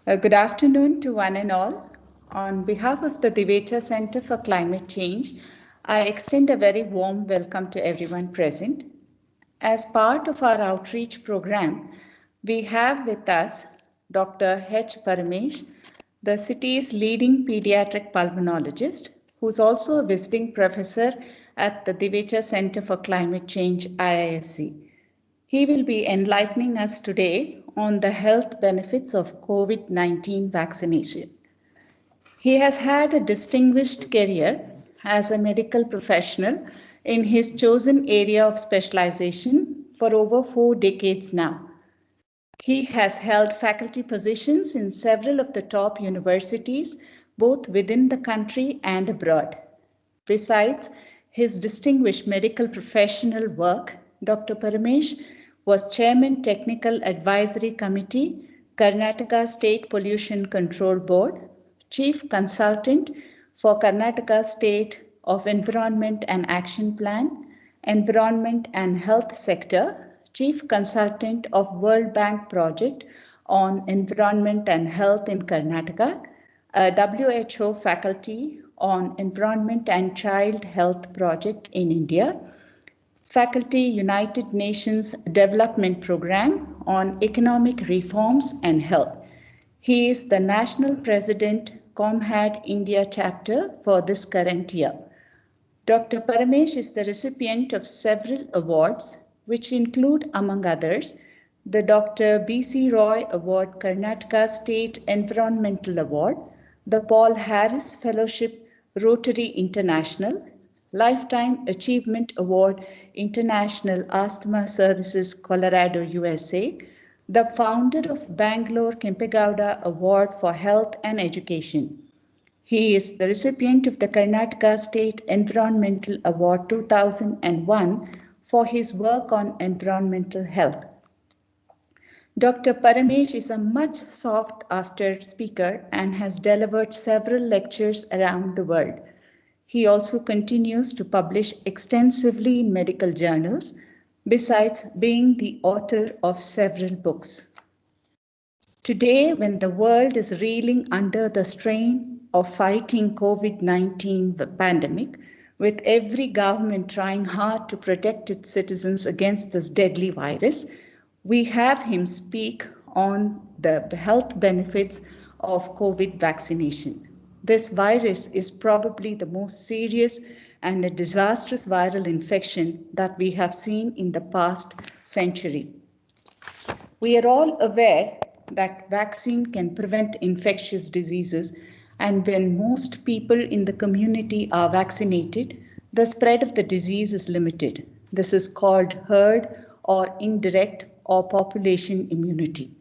Good afternoon to one and all. On behalf of the Divecha Center for Climate Change, I extend a very warm welcome to everyone present. As part of our outreach program, we have with us Dr. H. Paramesh, the city's leading pediatric pulmonologist, who's also a visiting professor at the Divecha Center for Climate Change, IISc. He will be enlightening us today on the health benefits of COVID 19 vaccination. He has had a distinguished career as a medical professional in his chosen area of specialization for over 4 decades now. He has held faculty positions in several of the top universities, both within the country and abroad. Besides his distinguished medical professional work, Dr. Paramesh was Chairman Technical Advisory Committee, Karnataka State Pollution Control Board, Chief Consultant for Karnataka State of Environment and Action Plan, Environment and Health Sector, Chief Consultant of World Bank Project on Environment and Health in Karnataka, a WHO faculty on Environment and Child Health Project in India, faculty United Nations Development Program on Economic Reforms and Health. He is the National President, ComHAD India chapter for this current year. Dr. Paramesh is the recipient of several awards, which include, among others, the Dr. B.C. Roy Award Karnataka State Environmental Award, the Paul Harris Fellowship Rotary International, Lifetime Achievement Award International Asthma Services Colorado, USA, the founder of Bangalore Kempegowda Award for Health and Education. He is the recipient of the Karnataka State Environmental Award 2001 for his work on environmental health. Dr. Paramesh is a much sought after speaker and has delivered several lectures around the world. He also continues to publish extensively in medical journals, besides being the author of several books. Today, when the world is reeling under the strain of fighting COVID-19 pandemic, with every government trying hard to protect its citizens against this deadly virus, we have him speak on the health benefits of COVID vaccination. This virus is probably the most serious and a disastrous viral infection that we have seen in the past century. We are all aware that vaccine can prevent infectious diseases, and when most people in the community are vaccinated, the spread of the disease is limited. This is called herd or indirect or population immunity.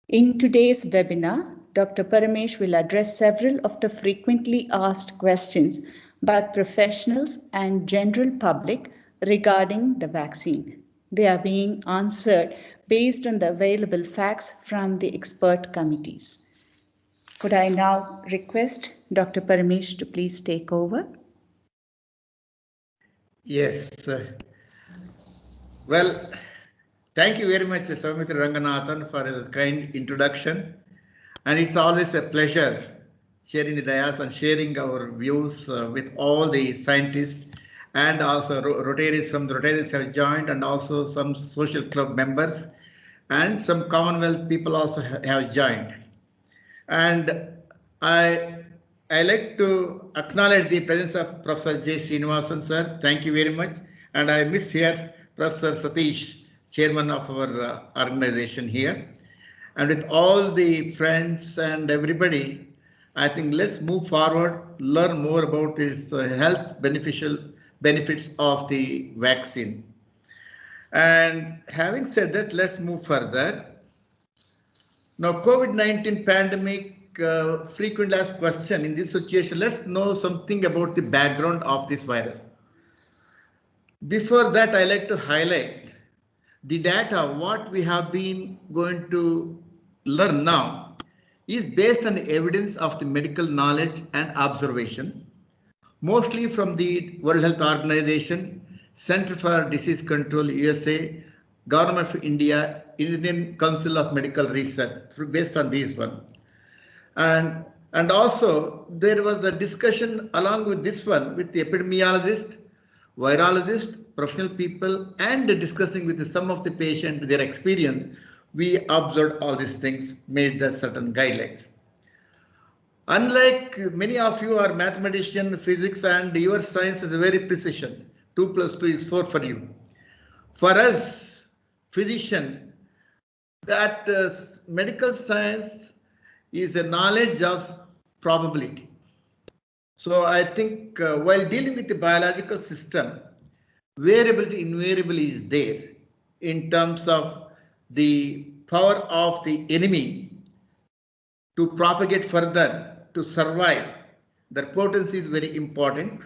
In today's webinar, Dr. Paramesh will address several of the frequently asked questions by professionals and general public regarding the vaccine. They are being answered based on the available facts from the expert committees. Could I now request Dr. Paramesh to please take over? Yes. Well, thank you very much, Soumitra Ranganathan, for a kind introduction. And it's always a pleasure sharing the dais and sharing our views with all the scientists, and also Rotaries. Some Rotaries have joined, and also some social club members, and some Commonwealth people also have joined. And I like to acknowledge the presence of Professor J. Srinivasan, sir. Thank you very much. And I miss here Professor Satish, chairman of our organization here. And with all the friends and everybody, I think let's move forward, learn more about this health benefits of the vaccine. And having said that, let's move further. Now, COVID-19 pandemic, frequently asked question in this situation, let's know something about the background of this virus. Before that, I like to highlight the data. What we have been going to learn now is based on the evidence of the medical knowledge and observation, mostly from the World Health Organization, Center for Disease Control USA, Government of India, Indian Council of Medical Research, based on these one. And, and also there was a discussion along with this one with the epidemiologist, virologist, professional people, and discussing with some of the patient their experience. We observed all these things, made the certain guidelines. Unlike many of you are mathematician, physics, and your science is very precision. 2 plus 2 is 4 for you. For us, physician, that medical science is a knowledge of probability. So I think while dealing with the biological system, variability invariably is there in terms of the power of the enemy to propagate further, to survive. Their potency is very important.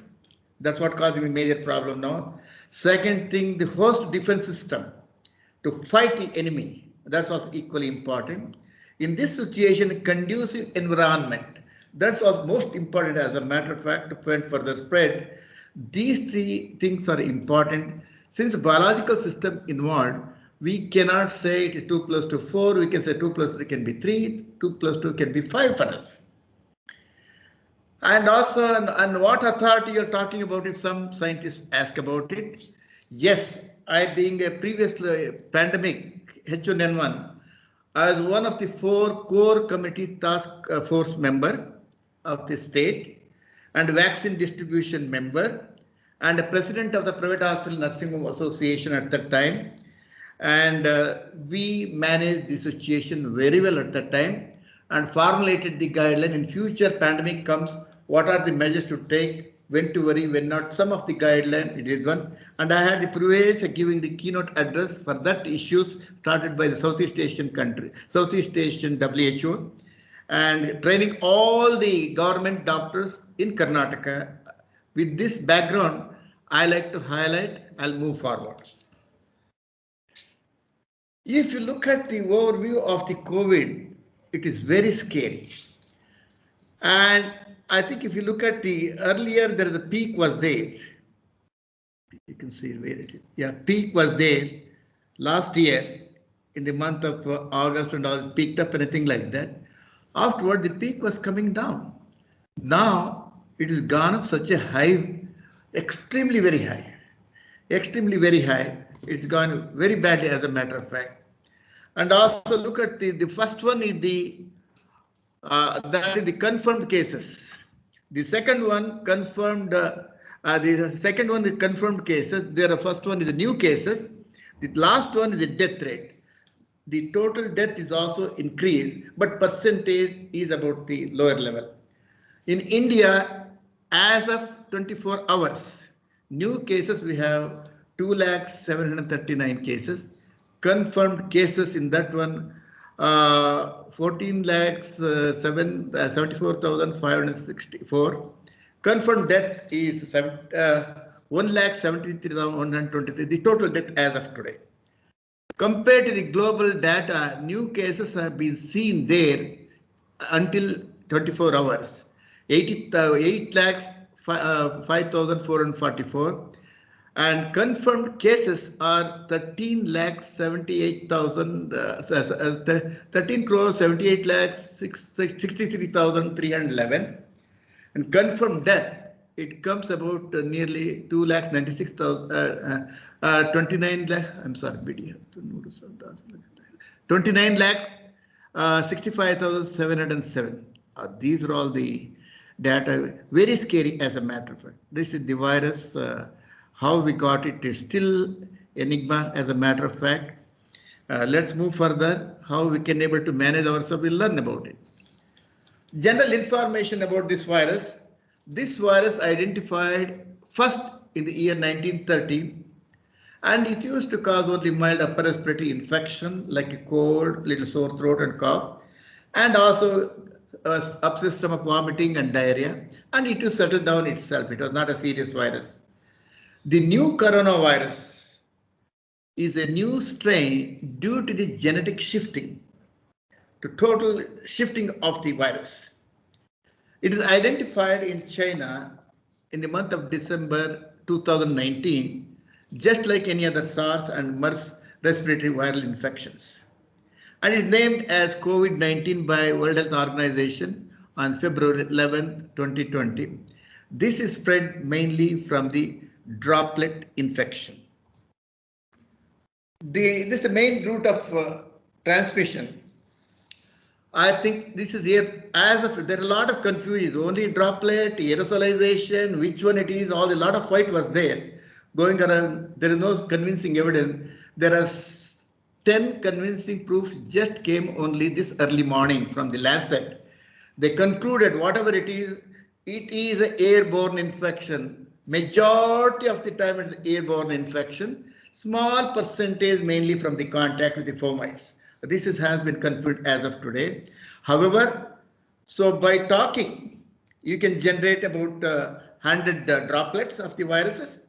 That's what causing the major problem now. Second thing, the host defense system to fight the enemy. That's also equally important. In this situation, conducive environment. That's what's most important as a matter of fact to prevent further spread. These three things are important. Since biological system involved, we cannot say it is 2 plus 2 4. We can say 2 plus 3 can be 3. 2 plus 2 can be 5 for us. And also, on what authority you're talking about if some scientists ask about it. Yes, I being a previous pandemic H1N1, I was one of the 4 core committee task force member of the state and vaccine distribution member and president of the Private Hospital Nursing Home Association at that time. And we managed the situation very well at that time and formulated the guideline. In future pandemic comes, what are the measures to take, when to worry, when not. Some of the guideline, it is one. And I had the privilege of giving the keynote address for that issues started by the Southeast Asian country, Southeast Asian WHO, and training all the government doctors in Karnataka. With this background, I like to highlight, I'll move forward. If you look at the overview of the COVID, it is very scary. And I think if you look at the earlier, there is a peak was there. You can see where it is. Yeah, peak was there last year in the month of August and all peaked up, anything like that. Afterward, the peak was coming down. Now it has gone up such a high, extremely very high, extremely very high. It's gone very badly as a matter of fact. And also look at the first one is that is the confirmed cases. The second one confirmed, the second one is confirmed cases. The first one is the new cases. The last one is the death rate. The total death is also increased, but percentage is about the lower level. In India, as of 24 hours, new cases we have 2,739 cases. Confirmed cases in that one, 14,74,564. Confirmed death is 1,73,123. The total death as of today. Compared to the global data, new cases have been seen there until 24 hours. 8,05,444. And confirmed cases are 13 crores 78 lakhs 63,311. And confirmed death, it comes about nearly 2 lakhs 96,000 29 lakh. I'm sorry, 29 lakh 65,707. These are all the data. Very scary as a matter of fact. This is the virus. How we got it is still enigma as a matter of fact. Let's move further. How we can able to manage ourselves, we'll learn about it. General information about this virus. This virus identified first in the year 1930, and it used to cause only mild upper respiratory infection like a cold, little sore throat and cough, and also upset stomach vomiting and diarrhea, and it will settle down itself. It was not a serious virus. The new coronavirus is a new strain due to the genetic shifting, to total shifting of the virus. It is identified in China in the month of December 2019, just like any other SARS and MERS respiratory viral infections. and is named as COVID-19 by World Health Organization on February 11, 2020. This is spread mainly from the droplet infection. This is the main route of transmission. I think this is here as of there are a lot of confusion. Only droplet, aerosolization, which one it is, all a lot of fight was there going around. There is no convincing evidence. There are 10 convincing proofs just came only this early morning from the Lancet. They concluded whatever it is an airborne infection. Majority of the time it's airborne infection. Small percentage mainly from the contact with the fomites. Has been confirmed as of today. However, so by talking, you can generate about 100 droplets of the viruses,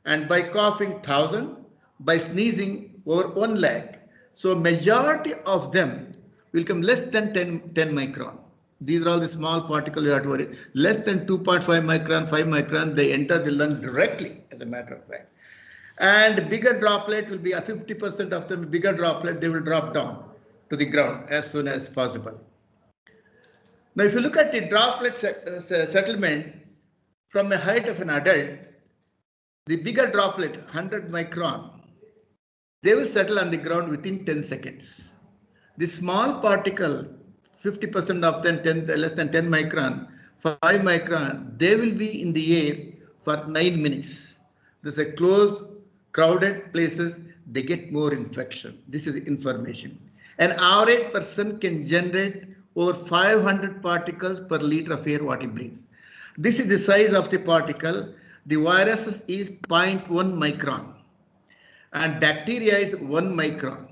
and by coughing 1,000, by sneezing over 1 lakh. So majority of them will come less than 10 micron. These are all the small particles you have to worry. Less than 2.5 micron, 5 micron, they enter the lung directly, as a matter of fact. And bigger droplet will be 50% of them, bigger droplet, they will drop down to the ground as soon as possible. Now, if you look at the droplet settlement from a height of an adult, the bigger droplet, 100 micron, they will settle on the ground within 10 seconds. The small particle, 50% of them, less than 10 micron, 5 micron, they will be in the air for 9 minutes. This is a closed, crowded places, they get more infection. This is information. An average person can generate over 500 particles per liter of air what he breathes. This is the size of the particle. The virus is 0.1 micron and bacteria is 1 micron.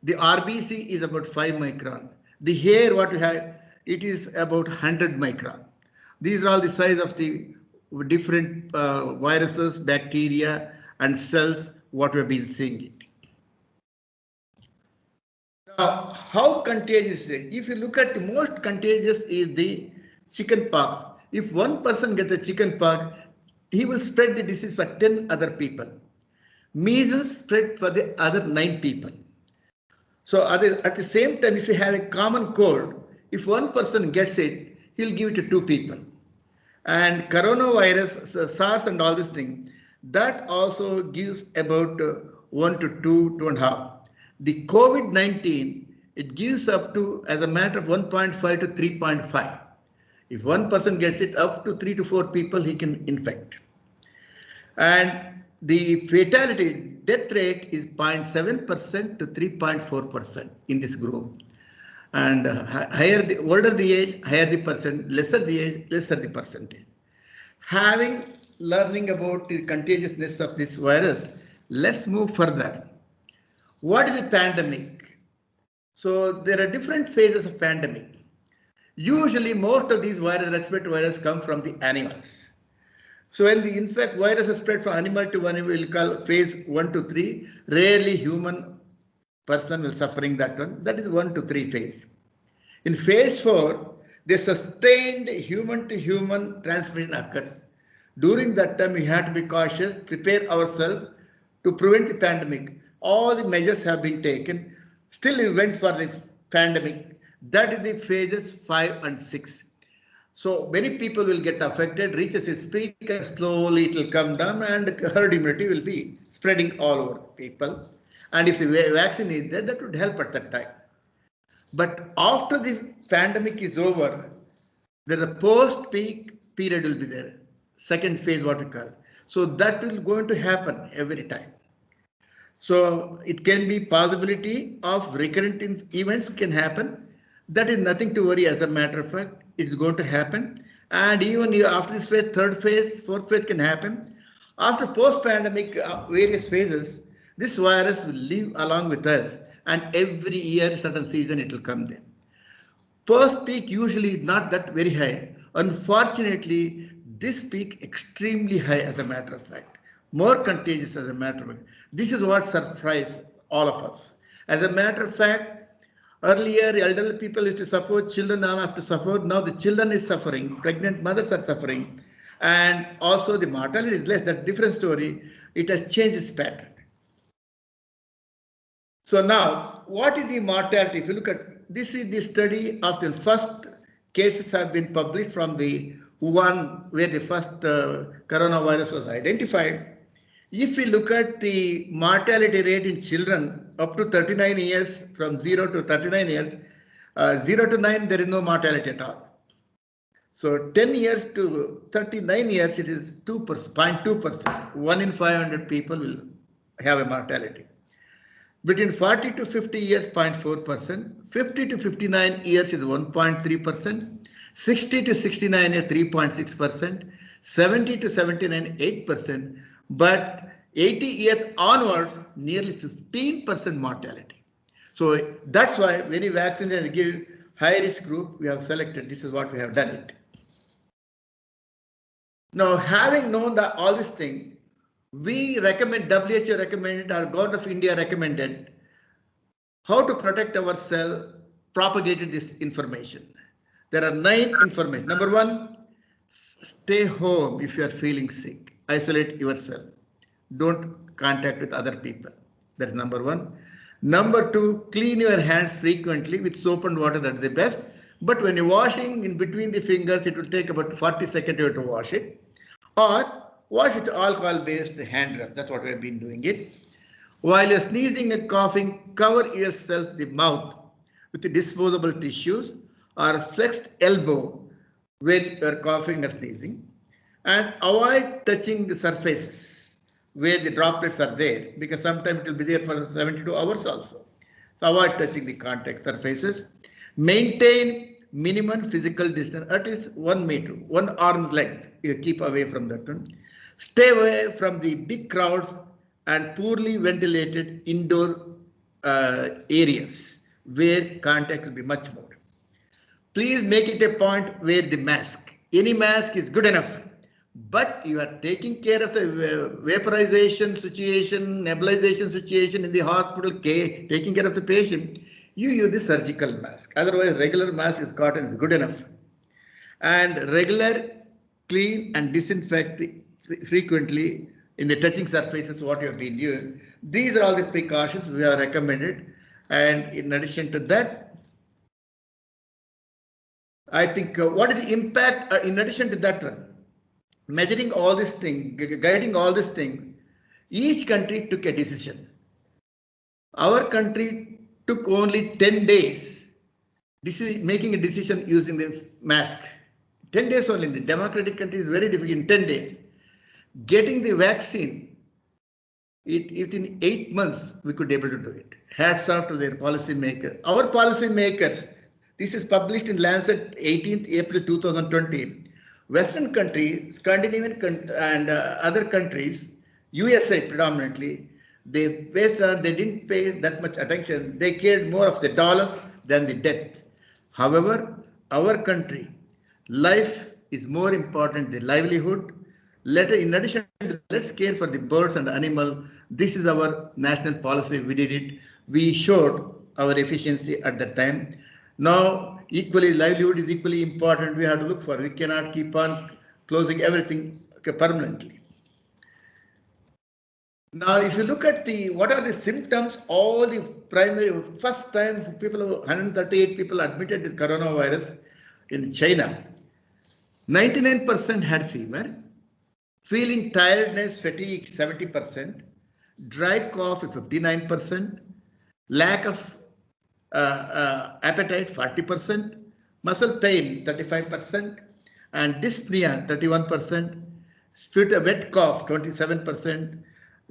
The RBC is about 5 micron. The hair what we have, it is about 100 micron. These are all the size of the different viruses, bacteria and cells what we have been seeing it. Now, how contagious is it? If you look at the most contagious is the chicken pox. If one person gets a chicken pox, he will spread the disease for 10 other people. Measles spread for the other 9 people. So at the same time, if you have a common cold, if one person gets it, he'll give it to 2 people. And coronavirus, SARS and all this thing, that also gives about 1 to 2, 2.5. The COVID-19, it gives up to, as a matter of 1.5 to 3.5. If one person gets it, up to 3 to 4 people he can infect. And the fatality death rate is 0.7% to 3.4% in this group. And higher the older the age, higher the percent, lesser the age, lesser the percentage. Having learning about the contagiousness of this virus, let's move further. What is a pandemic? So there are different phases of pandemic. Usually most of these respiratory viruses come from the animals. So when the virus is spread from animal to animal, we'll call phase 1 to 3. Rarely human person will suffering that one. That is 1 to 3 phase. In phase 4, the sustained human to human transmission occurs. During that time, we have to be cautious, prepare ourselves to prevent the pandemic. All the measures have been taken. Still, we went for the pandemic. That is the phases 5 and 6. So many people will get affected, reaches its peak, and slowly it will come down, and herd immunity will be spreading all over people. And if the vaccine is there, that would help at that time. But after the pandemic is over, there is a post-peak period will be there. Second phase, what we call. So that will going to happen every time. So it can be possibility of recurrent events can happen. That is nothing to worry. As a matter of fact, it's going to happen. And even after this phase, third phase, fourth phase can happen. After post-pandemic various phases, this virus will live along with us. And every year, certain season, it will come there. First peak usually not that very high. Unfortunately, this peak extremely high as a matter of fact. More contagious as a matter of fact. This is what surprised all of us. As a matter of fact, earlier elderly people used to suffer, children now have to suffer. Now the children is suffering, pregnant mothers are suffering, and also the mortality is less. That's a different story. It has changed its pattern. So now, what is the mortality? If you look at this, is the study of the first cases have been published from the Wuhan, where the first coronavirus was identified. If we look at the mortality rate in children up to 39 years, from 0 to 39 years, 0 to 9, there is no mortality at all. So 10 years to 39 years, it is 2%, 0.2%. 1 in 500 people will have a mortality. Between 40 to 50 years, 0.4%. 50 to 59 years is 1.3%. 60 to 69 is 3.6%. 70 to 79, 8%. But 80 years onwards, nearly 15% mortality. So that's why when you vaccinate and give high risk group, we have selected, this is what we have done it. Now, having known that all this thing, we recommend, WHO recommended, our government of India recommended how to protect ourselves, propagated this information. There are 9 information. Number 1, stay home if you are feeling sick. Isolate yourself. Don't contact with other people. That's number 1. Number 2, clean your hands frequently with soap and water. That's the best. But when you're washing in between the fingers, it will take about 40 seconds to wash it. Or wash with alcohol-based hand rub. That's what we have been doing it. While you're sneezing and coughing, cover yourself the mouth with the disposable tissues or flexed elbow when you're coughing or sneezing. And avoid touching the surfaces where the droplets are there, because sometimes it will be there for 72 hours also. So avoid touching the contact surfaces. Maintain minimum physical distance, at least 1 meter, 1 arm's length. You keep away from that one. Stay away from the big crowds and poorly ventilated indoor areas where contact will be much more. Please make it a point, wear the mask. Any mask is good enough, but you are taking care of the vaporization situation, nebulization situation in the hospital, taking care of the patient. You use the surgical mask. Otherwise, regular mask is cotton is good enough. And regular clean and disinfect frequently in the touching surfaces what you have been doing. These are all the precautions we have recommended. And in addition to that, I think what is the impact in addition to that one? Measuring all this thing, guiding all this thing, each country took a decision. Our country took only 10 days. This is making a decision using the mask. 10 days only. In the democratic country is very difficult in 10 days. Getting the vaccine, within 8 months, we could be able to do it. Hats off to their policy makers. Our policy makers, this is published in Lancet 18th April 2020. Western countries, Scandinavian and other countries, USA predominantly, they didn't pay that much attention. They cared more of the dollars than the death. However, our country, life is more important than livelihood. In addition to that, let's care for the birds and animals. This is our national policy. We did it. We showed our efficiency at that time. Now, equally, livelihood is equally important. We have to look for. We cannot keep on closing everything permanently. Now, if you look at what are the symptoms, all the primary, first time 138 people admitted with coronavirus in China, 99% had fever, feeling tiredness, fatigue 70%, dry cough 59%, lack of appetite 40%, muscle pain 35%, and dyspnea 31%, wet cough 27%,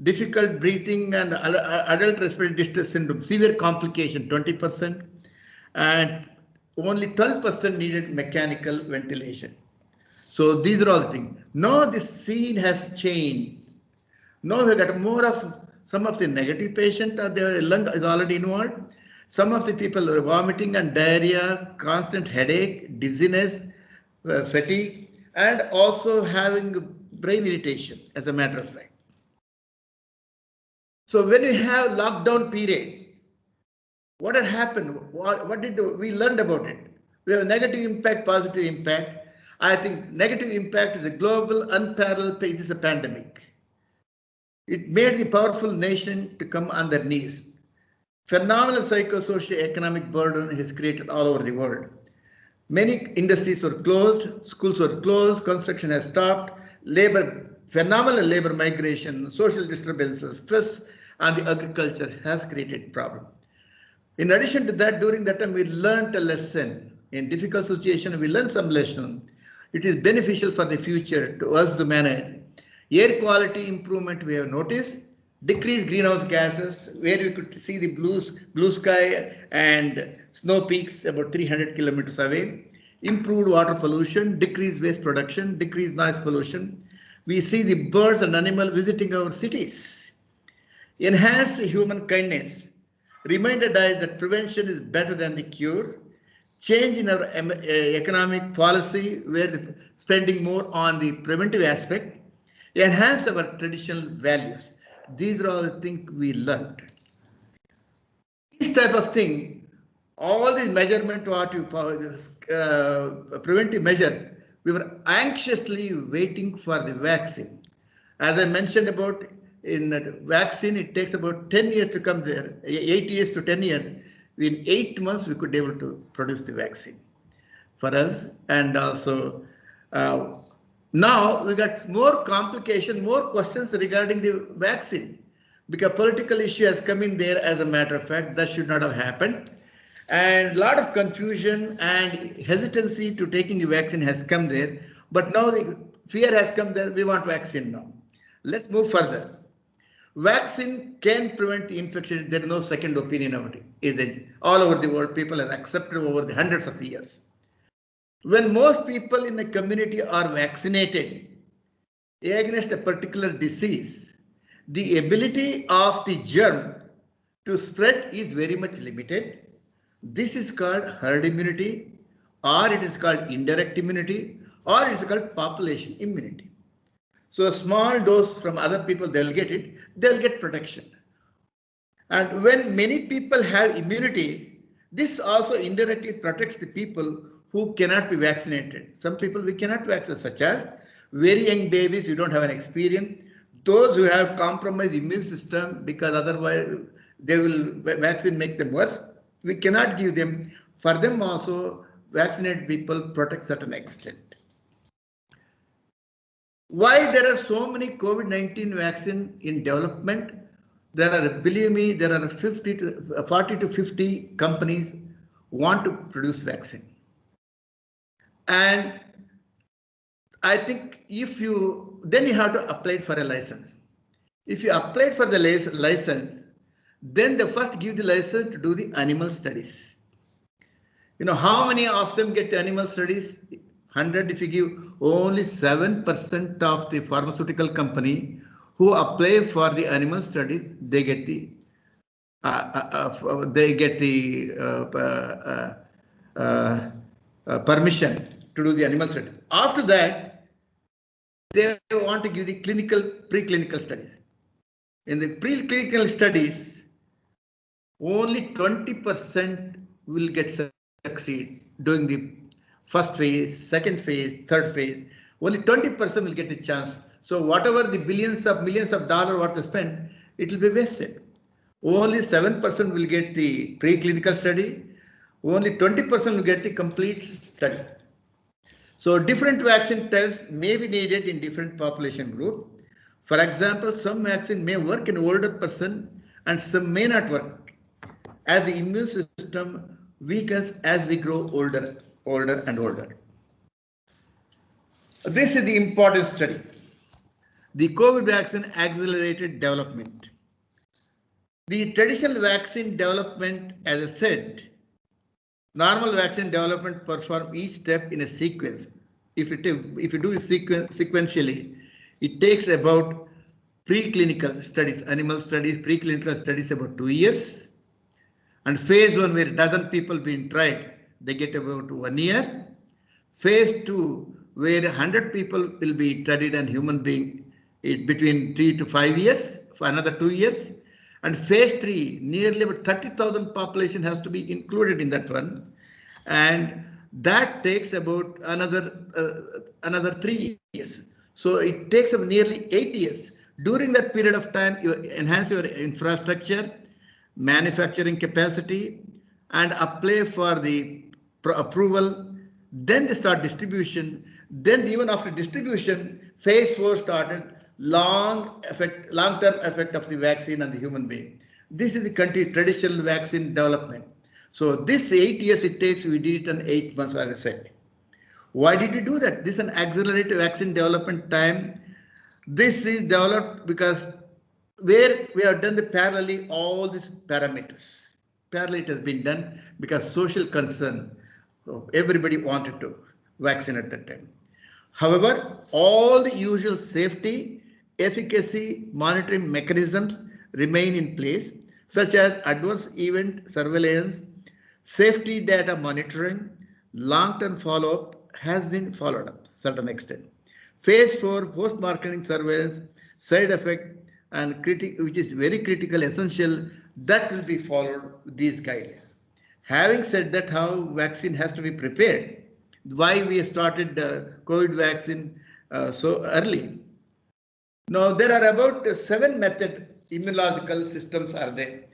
difficult breathing and adult respiratory distress syndrome, severe complication 20%, and only 12% needed mechanical ventilation. So these are all the things. Now the scene has changed. Now we got more of some of the negative patient, their lung is already involved. Some of the people are vomiting and diarrhea, constant headache, dizziness, fatigue, and also having brain irritation, as a matter of fact. So when you have lockdown period, what had happened? What did we learned about it? We have a negative impact, positive impact. I think negative impact is a global, unparalleled pain. This is a pandemic. It made the powerful nation to come on their knees. Phenomenal psychosocial-economic burden is created all over the world. Many industries were closed, schools were closed, construction has stopped, phenomenal labor migration, social disturbances, stress on the agriculture has created problem. In addition to that, during that time, we learned a lesson. In difficult situation, we learned some lesson. It is beneficial for the future to us to manage. Air quality improvement we have noticed, decreased greenhouse gases, where we could see the blue sky and snow peaks about 300 kilometers away, improved water pollution, decreased waste production, decreased noise pollution. We see the birds and animals visiting our cities. Enhanced human kindness reminded us that prevention is better than the cure. Change in our economic policy, where the spending more on the preventive aspect, enhance our traditional values. These are all the things we learned. This type of thing, all these measurement, preventive measures, we were anxiously waiting for the vaccine. As I mentioned about in vaccine, it takes about 10 years to come there, 8 years to 10 years. In 8 months, we could be able to produce the vaccine for us. And also, now we got more complication, more questions regarding the vaccine, because political issue has come in there. As a matter of fact, that should not have happened. And a lot of confusion and hesitancy to taking the vaccine has come there. But now the fear has come there. We want vaccine now. Let's move further. Vaccine can prevent the infection. There is no second opinion about it. Is it all over the world? People have accepted over the hundreds of years. When most people in the community are vaccinated against a particular disease, the ability of the germ to spread is very much limited. This is called herd immunity, or it is called indirect immunity, or it is called population immunity. So a small dose from other people, they'll get it, they'll get protection. And when many people have immunity, this also indirectly protects the people who cannot be vaccinated. Some people we cannot vaccinate, such as very young babies, you don't have an experience. Those who have compromised immune system, because otherwise they will vaccine make them worse. We cannot give them. For them also, vaccinated people protect certain extent. Why there are so many COVID-19 vaccine in development? There are, believe me, there are 40 to 50 companies want to produce vaccine. And I think then you have to apply for a license. If you apply for the license, then they first give the license to do the animal studies. You know, how many of them get the animal studies? 100, if you give only 7% of the pharmaceutical company who apply for the animal study, they get the permission to do the animal study. After that, they want to give the preclinical studies. In the preclinical studies, only 20% will get succeed doing the first phase, second phase, third phase. Only 20% will get the chance. So whatever the millions of dollars what they spend, it will be wasted. Only 7% will get the preclinical study. Only 20% will get the complete study. So different vaccine types may be needed in different population group. For example, some vaccine may work in older person and some may not work, as the immune system weakens as we grow older and older. This is the important study. The COVID vaccine accelerated development. The traditional vaccine development, as I said, normal vaccine development perform each step in a sequence. If you do it sequentially, it takes about preclinical studies, animal studies, preclinical studies about 2 years. And phase 1, where a dozen people being tried, they get about 1 year. Phase 2, where 100 people will be studied and human being, between 3 to 5 years, for another 2 years. And phase 3, nearly about 30,000 population has to be included in that one. And that takes about another 3 years. So it takes nearly 8 years. During that period of time, you enhance your infrastructure, manufacturing capacity, and apply for the approval. Then they start distribution. Then even after distribution, phase 4 started, long-term effect of the vaccine on the human being. This is the country traditional vaccine development. So this 8 years it takes, we did it in 8 months, as I said. Why did we do that? This is an accelerated vaccine development time. This is developed because where we have done the parallelly all these parameters. Parallel it has been done because social concern. Everybody wanted to vaccinate at that time. However, all the usual safety, efficacy, monitoring mechanisms remain in place, such as adverse event surveillance, safety data monitoring, long-term follow-up has been followed up to a certain extent. Phase 4, post-marketing surveillance, side effect, and which is very critical, essential, that will be followed these guidelines. Having said that, how vaccine has to be prepared, why we started COVID vaccine so early. Now there are about 7 method immunological systems are there.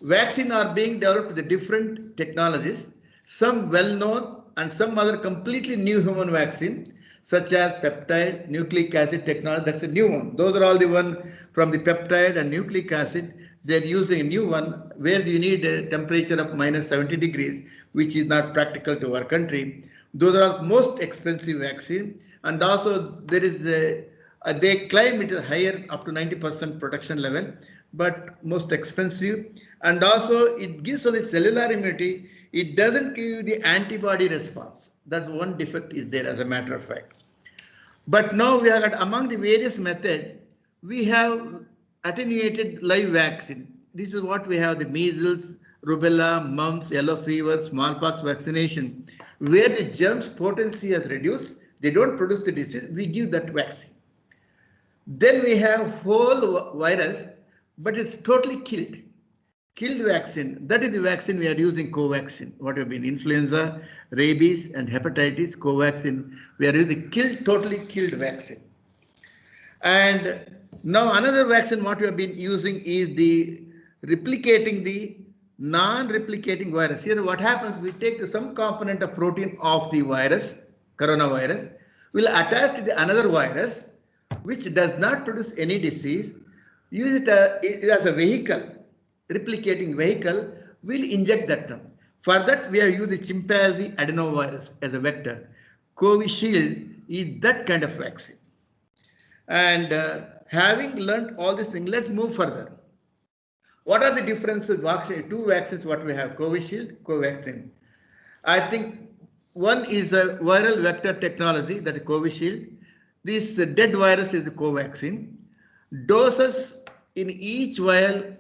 Vaccine are being developed with the different technologies, some well known and some other completely new human vaccine, such as peptide, nucleic acid technology, that's a new one. Those are all the one from the peptide and nucleic acid. They're using a new one where you need a temperature of minus 70 degrees, which is not practical to our country. Those are all most expensive vaccine. And also there is they claim it is higher up to 90% protection level, but most expensive. And also it gives us the cellular immunity. It doesn't give the antibody response. That's one defect is there as a matter of fact. But now we are at among the various methods, we have attenuated live vaccine. This is what we have, the measles, rubella, mumps, yellow fever, smallpox vaccination, where the germ's potency has reduced. They don't produce the disease, we give that vaccine. Then we have whole virus, but it's totally killed. Killed vaccine, that is the vaccine we are using, Covaxin. What have been influenza, rabies, and hepatitis, Covaxin. We are using totally killed vaccine. And now another vaccine what we have been using is the replicating the non-replicating virus. Here what happens, we take some component of protein of the virus, coronavirus, will attach to the another virus, which does not produce any disease, use it as a vehicle, replicating vehicle, will inject that term. For that, we have used the chimpanzee adenovirus as a vector. Covishield is that kind of vaccine. And having learned all these things, let's move further. What are the differences? Two vaccines, what we have, Covishield, Covaxin. I think one is a viral vector technology, that is Covishield. This dead virus is the Covaxin. Doses in each vial,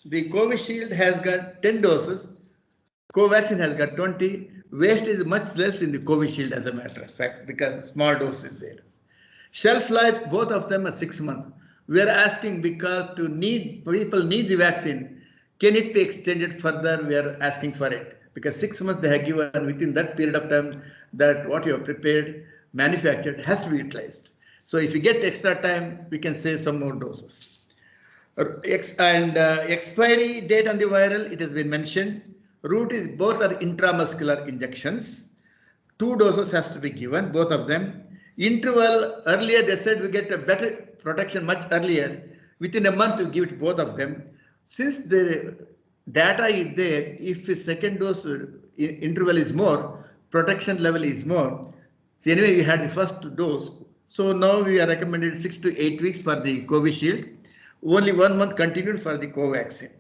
the Covishield has got 10 doses, Covaxin has got 20. Waste is much less in the Covishield as a matter of fact, because small dose is there. Shelf life, both of them are 6 months. We are asking because people need the vaccine. Can it be extended further? We are asking for it because 6 months they have given. Within that period of time, that what you have prepared, manufactured has to be utilized. So if you get extra time, we can save some more doses. And expiry date on the viral, it has been mentioned. Route is both are intramuscular injections. 2 doses has to be given, both of them. Interval, earlier they said we get a better protection much earlier. Within a month we give it both of them. Since the data is there, if the second dose interval is more, protection level is more. So anyway, we had the first dose. So now we are recommended 6 to 8 weeks for the Covishield. Only 1 month continued for the Covaxin.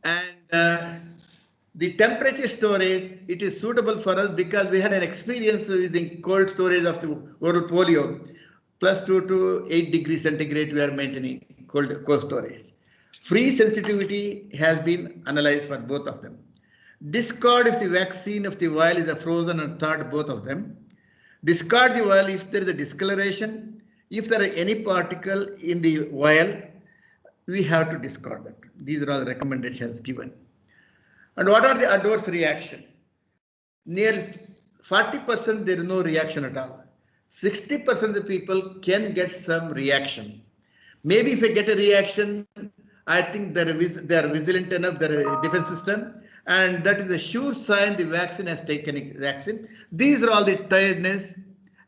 And the temperature storage, it is suitable for us because we had an experience using cold storage of the oral polio. +2 to 8 degrees centigrade we are maintaining cold storage. Freeze sensitivity has been analyzed for both of them. Discard if the vaccine of the vial is a frozen or thawed, both of them. Discard the vial if there is a discoloration. If there are any particle in the vial, we have to discard that. These are all the recommendations given. And what are the adverse reaction? Near 40% there is no reaction at all. 60% of the people can get some reaction. Maybe if I get a reaction, I think they are vigilant enough, their defense system, and that is a sure sign the vaccine has taken vaccine. These are all the tiredness,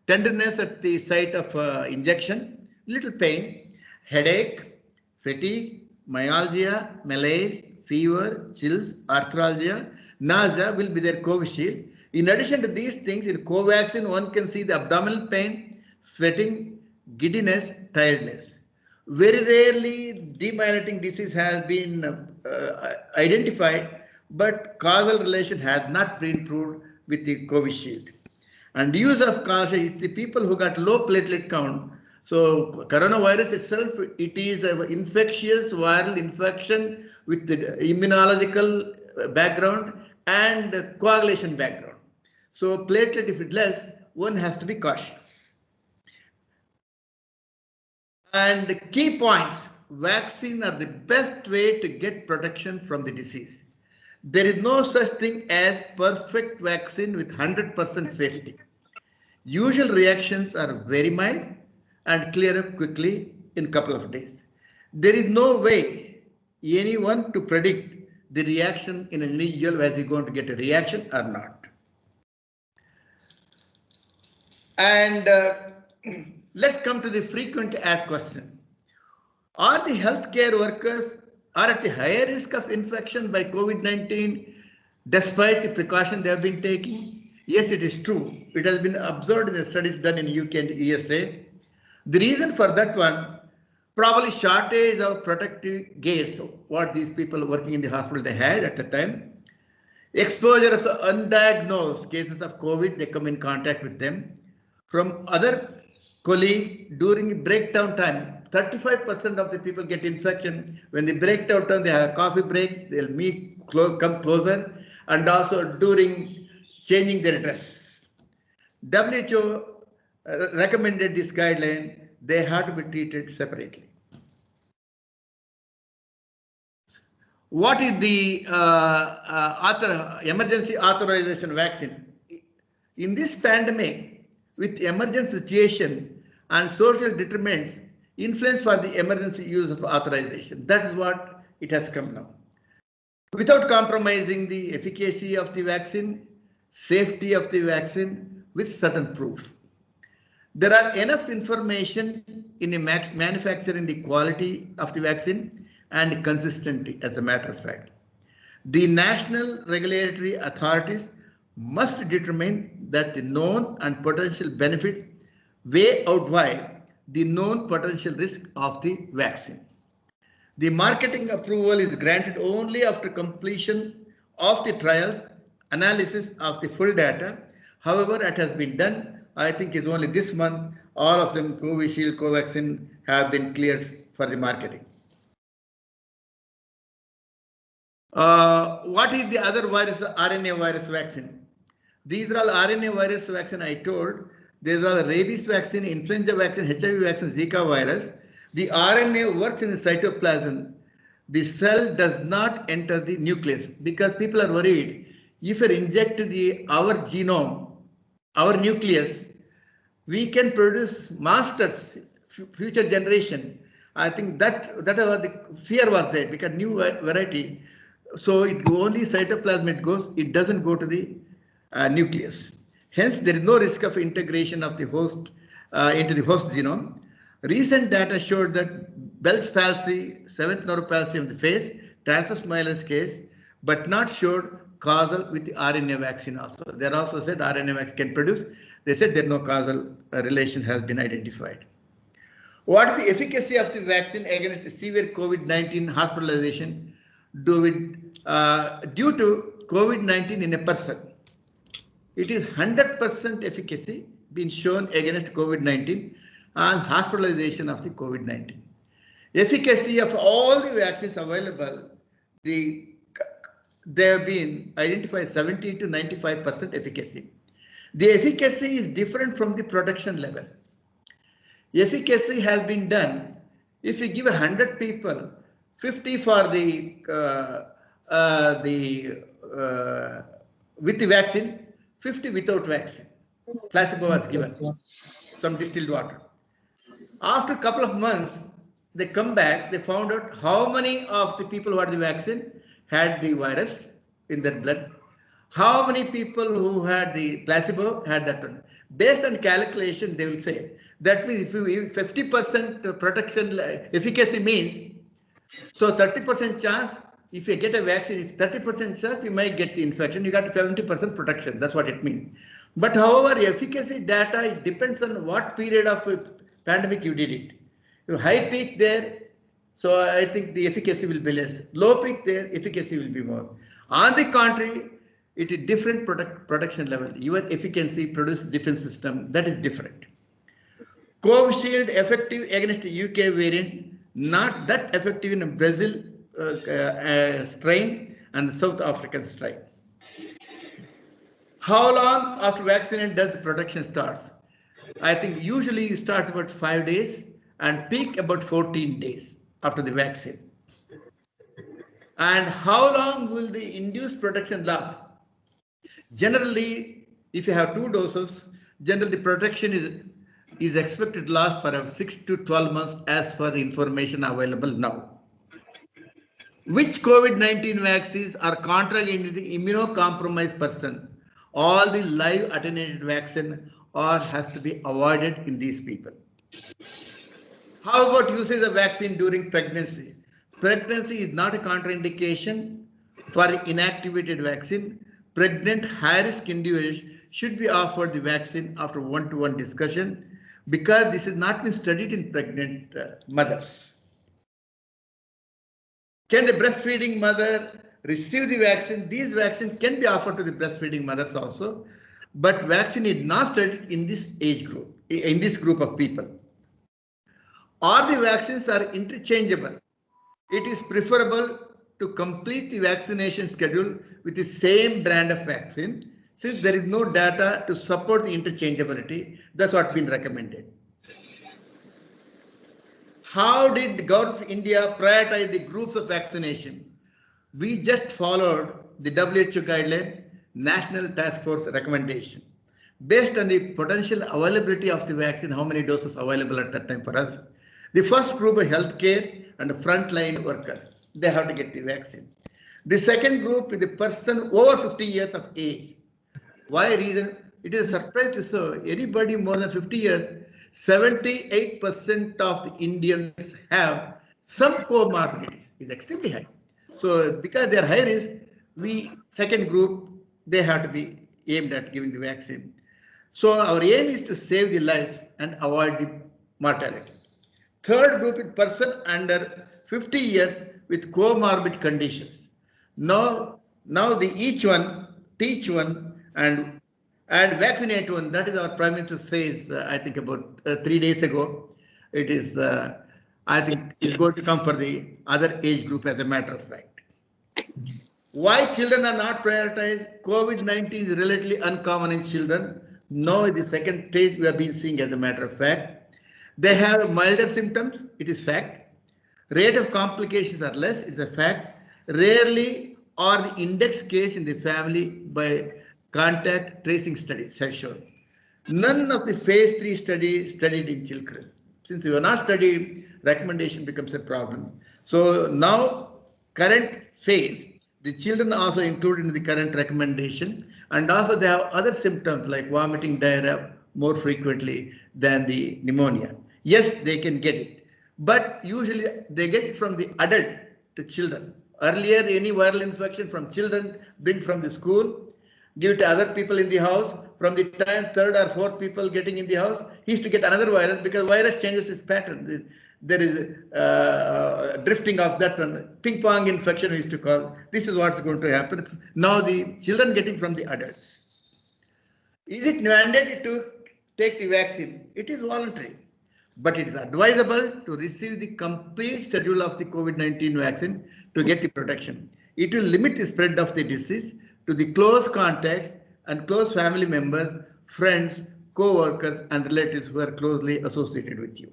tenderness at the site of injection, little pain, headache, fatigue, myalgia, malaise, fever, chills, arthralgia, nausea will be their Covishield. In addition to these things, in Covaxin, one can see the abdominal pain, sweating, giddiness, tiredness. Very rarely, demyelinating disease has been identified, but causal relation has not been proved with the Covishield. And use of caution is the people who got low platelet count. So coronavirus itself, it is an infectious viral infection with the immunological background and coagulation background. So platelet, if it less, one has to be cautious. And key points, vaccine are the best way to get protection from the disease. There is no such thing as perfect vaccine with 100% safety. Usual reactions are very mild and clear up quickly in a couple of days. There is no way anyone to predict the reaction in an individual, whether he's going to get a reaction or not. And let's come to the frequent asked question. Are the healthcare workers are at the higher risk of infection by COVID-19 despite the precaution they have been taking? Yes, it is true. It has been observed in the studies done in UK and USA. The reason for that one, probably shortage of protective gears, what these people working in the hospital they had at the time. Exposure of the undiagnosed cases of COVID, they come in contact with them. From other colleagues during breakdown time, 35% of the people get infection. When they breakdown time, they have a coffee break, they'll meet, come closer, and also during changing their dress. WHO recommended this guideline, they have to be treated separately. What is the emergency authorization vaccine? In this pandemic, with emergency situation and social determinants, influence for the emergency use of authorization. That is what it has come now. Without compromising the efficacy of the vaccine, safety of the vaccine with certain proof. There are enough information in manufacturing the quality of the vaccine and consistency, as a matter of fact. The national regulatory authorities must determine that the known and potential benefits way outweigh the known potential risk of the vaccine. The marketing approval is granted only after completion of the trials, analysis of the full data. However, it has been done, I think it's only this month, all of them, Covishield, Covaxin, have been cleared for the marketing. What is the other virus, RNA virus vaccine? These are all RNA virus vaccine I told. These are the rabies vaccine, influenza vaccine, HIV vaccine, Zika virus. The RNA works in the cytoplasm. The cell does not enter the nucleus because people are worried. If you inject our genome, our nucleus, we can produce masters, future generation. I think that was the fear was there because new variety. So it only cytoplasm it goes, it doesn't go to the nucleus. Hence, there is no risk of integration of the host into the host genome. Recent data showed that Bell's palsy, seventh nerve palsy of the face, transverse myelin case, but not showed causal with the RNA vaccine also. They also said RNA vaccine can produce. They said there no causal relation has been identified. What is the efficacy of the vaccine against the severe COVID-19 hospitalization due to COVID-19 in a person? It is 100% efficacy been shown against COVID-19 and hospitalization of the COVID-19. Efficacy of all the vaccines available, they have been identified 70 to 95% efficacy. The efficacy is different from the protection level. Efficacy has been done if you give 100 people, 50 for with the vaccine, 50 without vaccine. Placebo was given, some distilled water. After a couple of months, they come back, they found out how many of the people who had the vaccine had the virus in their blood, how many people who had the placebo had that one. Based on calculation, they will say that means if 50% protection efficacy means, so 30% chance, if you get a vaccine, if 30% chance, you might get the infection, you got 70% protection. That's what it means. But however, efficacy data, it depends on what period of pandemic you did it. You high peak there, so I think the efficacy will be less. Low peak there, efficacy will be more. On the contrary, it is different protection level. Your efficacy produce defense system, that is different. Covishield effective against UK variant, not that effective in Brazil strain and South African strain. How long after vaccination does the protection starts? I think usually it starts about 5 days and peak about 14 days after the vaccine. And how long will the induced protection last? Generally, if you have 2 doses, generally the protection is expected to last for around 6 to 12 months as per the information available now. Which COVID-19 vaccines are contraindicated in immunocompromised person? All the live attenuated vaccine or has to be avoided in these people. How about usage of vaccine during pregnancy? Pregnancy is not a contraindication for inactivated vaccine. Pregnant high-risk individuals should be offered the vaccine after one-to-one discussion because this has not been studied in pregnant mothers. Can the breastfeeding mother receive the vaccine? These vaccines can be offered to the breastfeeding mothers also, but vaccine is not studied in this age group, in this group of people. Or the vaccines are interchangeable. It is preferable to complete the vaccination schedule with the same brand of vaccine since there is no data to support the interchangeability. That's what's been recommended. How did the government of India prioritize the groups of vaccination? We just followed the WHO guideline, National Task Force recommendation. Based on the potential availability of the vaccine, how many doses available at that time for us? The first group of healthcare and frontline workers, they have to get the vaccine. The second group is the person over 50 years of age. Why reason? It is a surprise to say anybody more than 50 years, 78% of the Indians have some comorbidities. It's extremely high. So because they are high risk, second group, they have to be aimed at giving the vaccine. So our aim is to save the lives and avoid the mortality. Third group is person under 50 years with comorbid conditions. Now each one, teach one and vaccinate one. That is our Prime Minister says, I think about 3 days ago. It is, I think it's going to come for the other age group as a matter of fact. Why children are not prioritized? COVID-19 is relatively uncommon in children. Now the second stage we have been seeing as a matter of fact. They have milder symptoms, it is fact. Rate of complications are less, it's a fact. Rarely are the index case in the family by contact tracing studies have shown. None of the phase 3 studied in children. Since you are not studied, recommendation becomes a problem. So now current phase, the children are also included in the current recommendation, and also they have other symptoms like vomiting, diarrhea more frequently than the pneumonia. Yes, they can get it, but usually they get it from the adult to children. Earlier, any viral infection from children, bring from the school, give it to other people in the house. From the time third or fourth people getting in the house, he used to get another virus because virus changes its pattern. There is drifting of that one, ping pong infection we used to call. This is what's going to happen. Now the children getting from the adults. Is it mandated to take the vaccine? It is voluntary, but it is advisable to receive the complete schedule of the COVID-19 vaccine to get the protection. It will limit the spread of the disease to the close contacts and close family members, friends, co-workers, and relatives who are closely associated with you.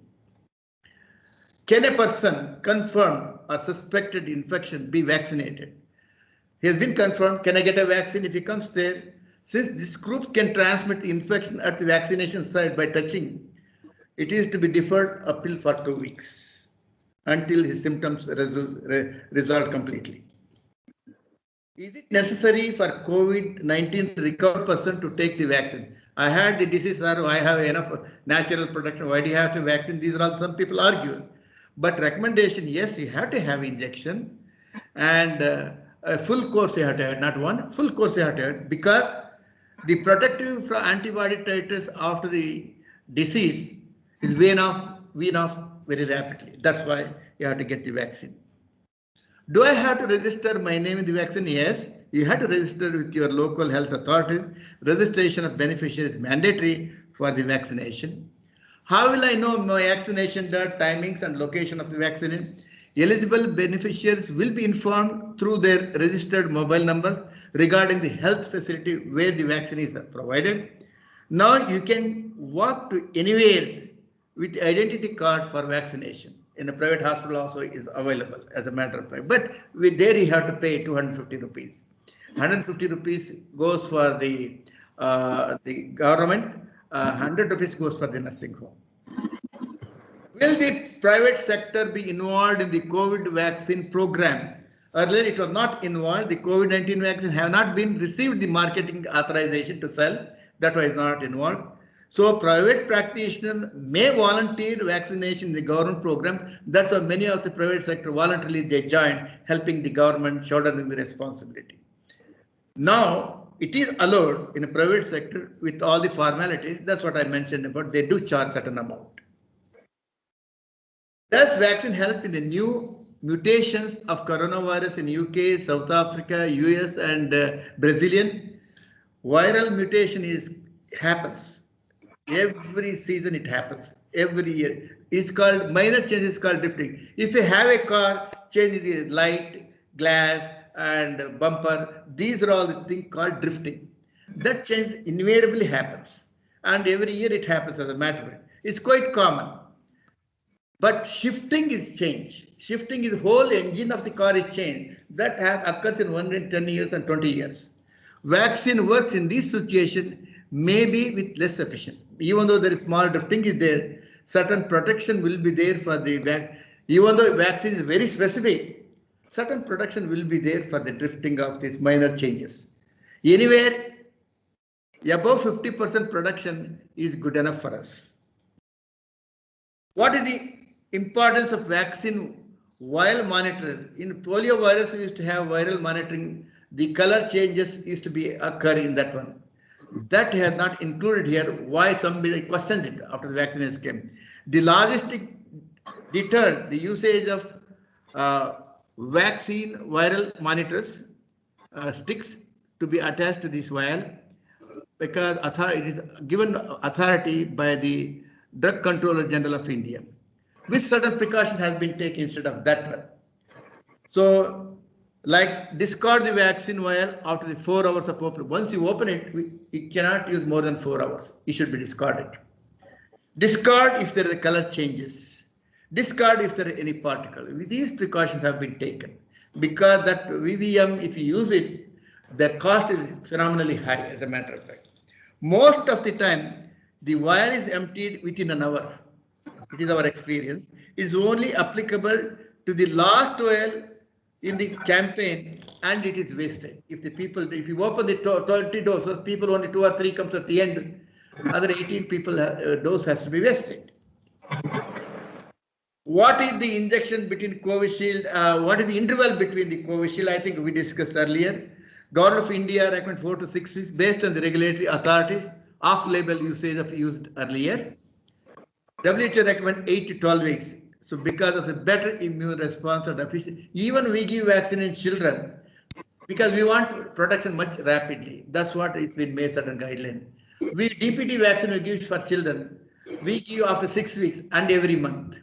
Can a person confirmed or suspected infection be vaccinated? He has been confirmed. Can I get a vaccine if he comes there? Since this group can transmit the infection at the vaccination site by touching, it is to be deferred up till for 2 weeks. until his symptoms resolve completely. Is it necessary for COVID-19 recovered person to take the vaccine? I had the disease, or I have enough natural protection. Why do you have to vaccine? These are all some people argue. But recommendation, yes, you have to have injection, and a full course you have to have, not one, full course you have to have, because the protective antibody titers after the disease is wean off very rapidly. That's why you have to get the vaccine. Do I have to register my name in the vaccine? Yes, you have to register with your local health authorities. Registration of beneficiaries is mandatory for the vaccination. How will I know my vaccination date, timings, and location of the vaccine? Eligible beneficiaries will be informed through their registered mobile numbers regarding the health facility where the vaccine is provided. Now you can walk to anywhere with identity card for vaccination. In a private hospital also is available as a matter of fact. But there you have to pay 250 rupees. 150 rupees goes for the government, 100 rupees goes for the nursing home. Will the private sector be involved in the COVID vaccine program? Earlier it was not involved. The COVID-19 vaccine have not been received the marketing authorization to sell. That was not involved. So private practitioners may volunteer vaccination in the government program. That's why many of the private sector voluntarily they join, helping the government shouldering the responsibility. Now it is allowed in a private sector with all the formalities. That's what I mentioned about. They do charge certain amount. Does vaccine help in the new mutations of coronavirus in UK, South Africa, US, and Brazilian? Viral mutation happens. Every season it happens. Every year. It's called minor change is called drifting. If you have a car, change the light, glass, and bumper. These are all the things called drifting. That change invariably happens. And every year it happens as a matter of fact. It's quite common. But shifting is change. Shifting is whole engine of the car is changed. That occurs in 110 years and 20 years. Vaccine works in this situation maybe with less efficiency. Even though there is small drifting is there, certain protection will be there for the vaccine. Even though vaccine is very specific, certain protection will be there for the drifting of these minor changes. Anywhere above 50% production is good enough for us. What is the importance of vaccine while monitoring? In polio virus, we used to have viral monitoring. The color changes used to be occur in that one. That has not included here. Why somebody questions it after the vaccination came. The logistic deterred the usage of vaccine viral monitors sticks to be attached to this vial because it is given authority by the Drug Controller General of India. With certain precaution has been taken instead of that one. So, like discard the vaccine vial after the 4 hours of opening. Once you open it, you cannot use more than 4 hours. It should be discarded. Discard if there are color changes. Discard if there are any particle. These precautions have been taken because that VVM, if you use it, the cost is phenomenally high as a matter of fact. Most of the time, the vial is emptied within an hour. It is our experience. It is only applicable to the last vial in the campaign and it is wasted. If you open the 20 doses, people only 2 or 3 comes at the end. Other 18 people dose has to be wasted. What is the injection between Covishield? What is the interval between the Covishield? I think we discussed earlier. Government of India recommend 4 to 6 weeks based on the regulatory authorities. Off-label usage of used earlier. WHO recommend 8 to 12 weeks. So because of a better immune response and efficiency, even we give vaccine in children because we want protection much rapidly. That's what it's been made certain guideline. We DPT vaccine we give for children. We give after 6 weeks and every month.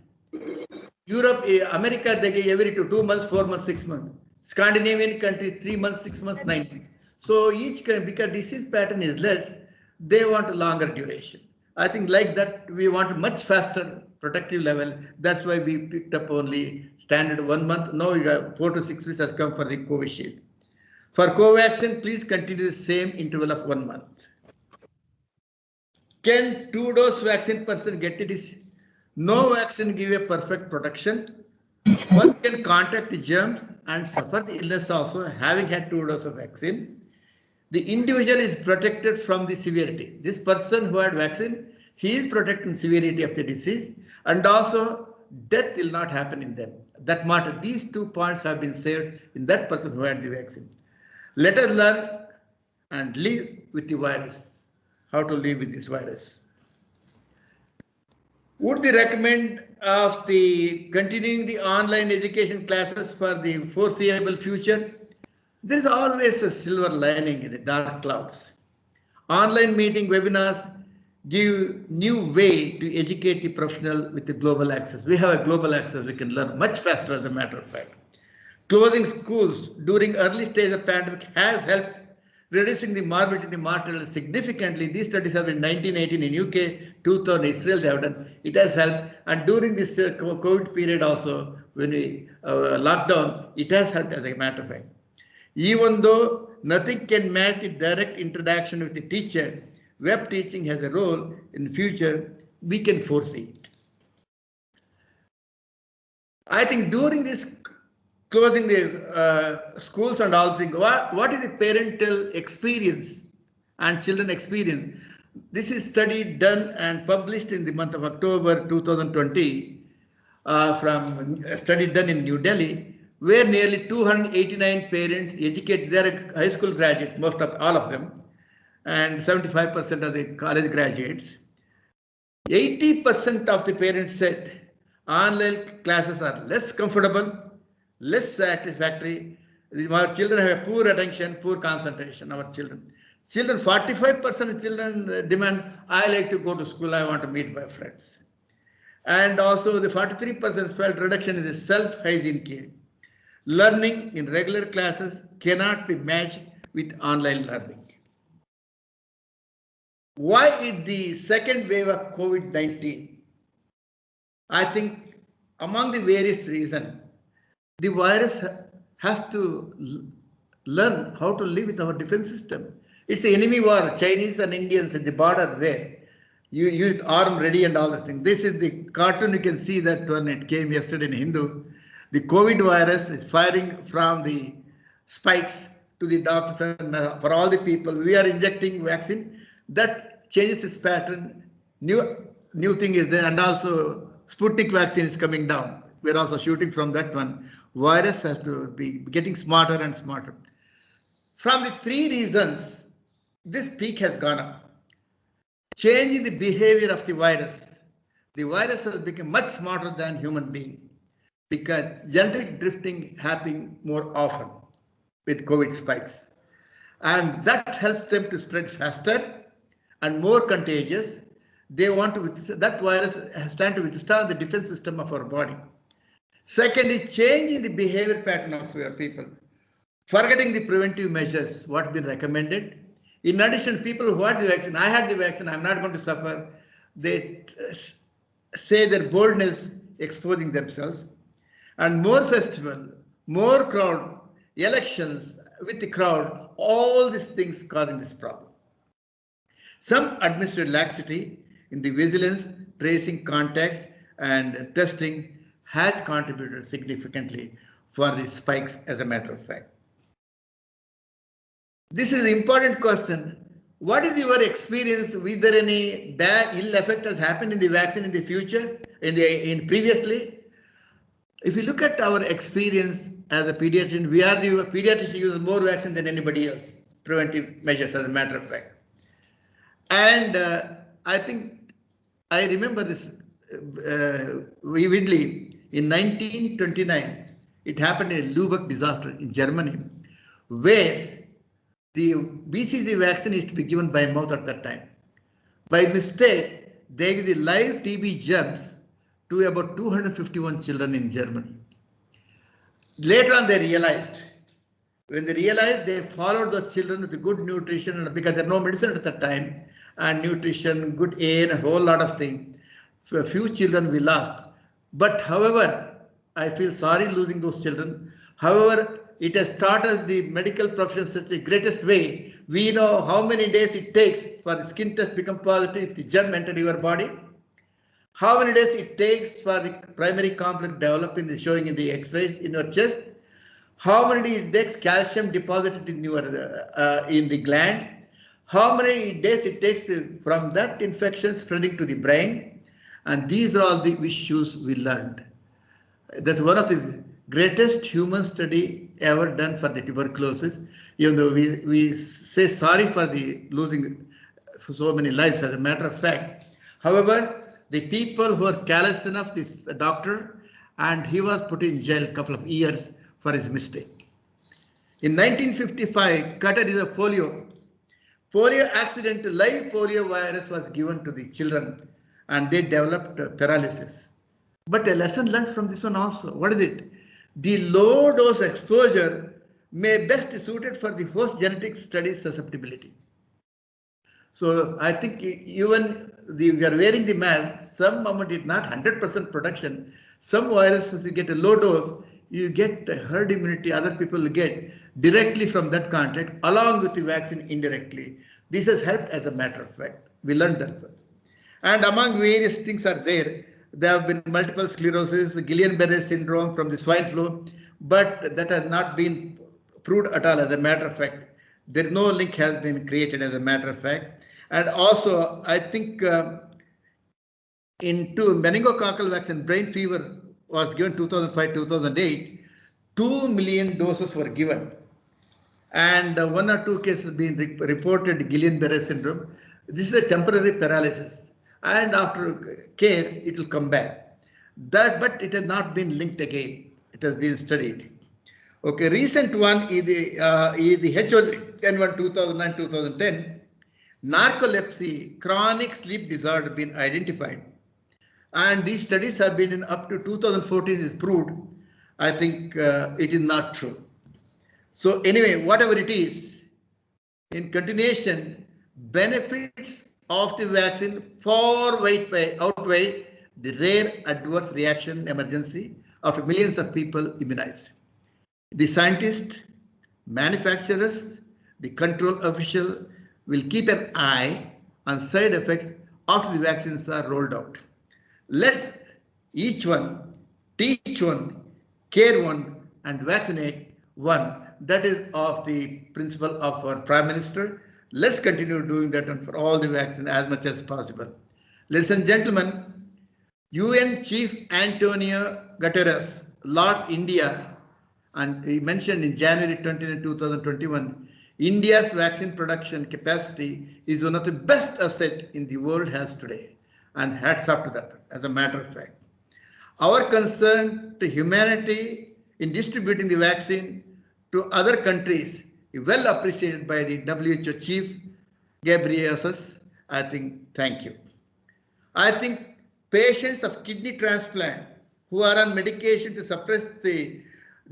Europe, America, they give every 2 months, 4 months, 6 months. Scandinavian countries, 3 months, 6 months, 9 months. So each country, because disease pattern is less, they want a longer duration. I think like that, we want much faster protective level. That's why we picked up only standard 1 month. Now we got 4 to 6 weeks has come for the Covishield. For Covaxin, please continue the same interval of 1 month. Can 2-dose vaccine person get it? No vaccine give a perfect protection. One can contract the germs and suffer the illness also, having had 2 doses of vaccine. The individual is protected from the severity. This person who had vaccine, he is protected from severity of the disease, and also death will not happen in them. That matter. These 2 points have been saved in that person who had the vaccine. Let us learn and live with the virus. How to live with this virus. Would they recommend of the continuing the online education classes for the foreseeable future? There is always a silver lining in the dark clouds. Online meeting webinars give new way to educate the professional with the global access. We have a global access. We can learn much faster as a matter of fact. Closing schools during early stage of pandemic has helped reducing the morbidity mortality significantly. These studies have been 1918 in UK, 2000 Israel they have done. It has helped, and during this COVID period also, when we lockdown, it has helped as a matter of fact. Even though nothing can match the direct interaction with the teacher, web teaching has a role in the future. We can foresee it. I think during this closing the schools and all things, what is the parental experience and children experience? This is study done and published in the month of October 2020 from a study done in New Delhi, where nearly 289 parents educated, they are high school graduates, most of all of them, and 75% of the college graduates. 80% of the parents said online classes are less comfortable, less satisfactory. Our children have a poor attention, poor concentration. Our children, 45% of children demand, I like to go to school, I want to meet my friends. And also the 43% felt reduction in the self-hygiene care. Learning in regular classes cannot be matched with online learning. Why is the second wave of COVID-19? I think among the various reasons, the virus has to learn how to live with our defense system. It's an enemy war. Chinese and Indians at the border there. You use arm ready and all those things. This is the cartoon. You can see that when it came yesterday in Hindu. The COVID virus is firing from the spikes to the doctors and for all the people. We are injecting vaccine. That changes its pattern. New thing is there, and also Sputnik vaccine is coming down. We're also shooting from that one. Virus has to be getting smarter and smarter. From the three reasons, this peak has gone up. Change in the behavior of the virus. The virus has become much smarter than human being because genetic drifting happening more often with COVID spikes. And that helps them to spread faster and more contagious. They want to, that virus has time to withstand the defense system of our body. Secondly, change in the behavior pattern of your people. Forgetting the preventive measures, what's been recommended. In addition, people who had the vaccine, I had the vaccine, I'm not going to suffer. They say their boldness exposing themselves. And more festival, more crowd, elections with the crowd, all these things causing this problem. Some administrative laxity in the vigilance, tracing contacts, and testing has contributed significantly for the spikes, as a matter of fact. This is an important question. What is your experience? Is there any bad ill effect has happened in the vaccine in the future, in previously? If you look at our experience as a pediatrician, we are the pediatrician uses more vaccine than anybody else, preventive measures, as a matter of fact. And I think I remember this vividly. In 1929, it happened in a Lübeck disaster in Germany, where the BCG vaccine is to be given by mouth at that time. By mistake, they gave the live TB germs to about 251 children in Germany. Later on, they realized. When they realized, they followed those children with good nutrition, because there was no medicine at that time, and nutrition, good air, a whole lot of things. For a few children we lost. But however, I feel sorry losing those children. However, it has taught us the medical profession such a greatest way. We know how many days it takes for the skin test to become positive if the germ entered your body. How many days it takes for the primary complex develop in the showing in the X-rays in your chest? How many days calcium deposited in your in the gland? How many days it takes from that infection spreading to the brain? And these are all the issues we learned. That's one of the greatest human study ever done for the tuberculosis. Even though we say sorry for the losing so many lives as a matter of fact. However, the people who are callous enough, this doctor, and he was put in jail a couple of years for his mistake. In 1955, Qatar is a polio accident, live polio virus was given to the children and they developed paralysis. But a lesson learned from this one also. What is it? The low dose exposure may best suited for the host genetic studies susceptibility. So I think even we are wearing the mask, some moment it's not 100% protection. Some viruses you get a low dose, you get herd immunity, other people get directly from that contact along with the vaccine indirectly. This has helped as a matter of fact. We learned that. And among various things are there. There have been multiple sclerosis, Guillain-Barré syndrome from the swine flu, but that has not been proved at all as a matter of fact. There is no link has been created as a matter of fact. And also, I think into meningococcal vaccine, brain fever was given 2005-2008, 2 million doses were given. And one or two cases being reported Guillain-Barré syndrome. This is a temporary paralysis. And after care, it will come back. But it has not been linked again. It has been studied. Okay, recent one is the H1N1 2009-2010. Narcolepsy, chronic sleep disorder, been identified. And these studies have been in up to 2014 is proved. I think it is not true. So anyway, whatever it is, in continuation, benefits of the vaccine far outweigh the rare adverse reaction emergency after millions of people immunized. The scientists, manufacturers, the control official will keep an eye on side effects after the vaccines are rolled out. Let's each one teach one, care one, and vaccinate one. That is of the principle of our Prime Minister. Let's continue doing that one for all the vaccines as much as possible. Ladies and gentlemen, UN Chief Antonio Guterres, Lord's India, and he mentioned in January 29, 2021, India's vaccine production capacity is one of the best assets in the world has today. And hats off to that, as a matter of fact. Our concern to humanity in distributing the vaccine to other countries is well appreciated by the WHO Chief Ghebreyesus. I think, thank you. I think patients of kidney transplant who are on medication to suppress the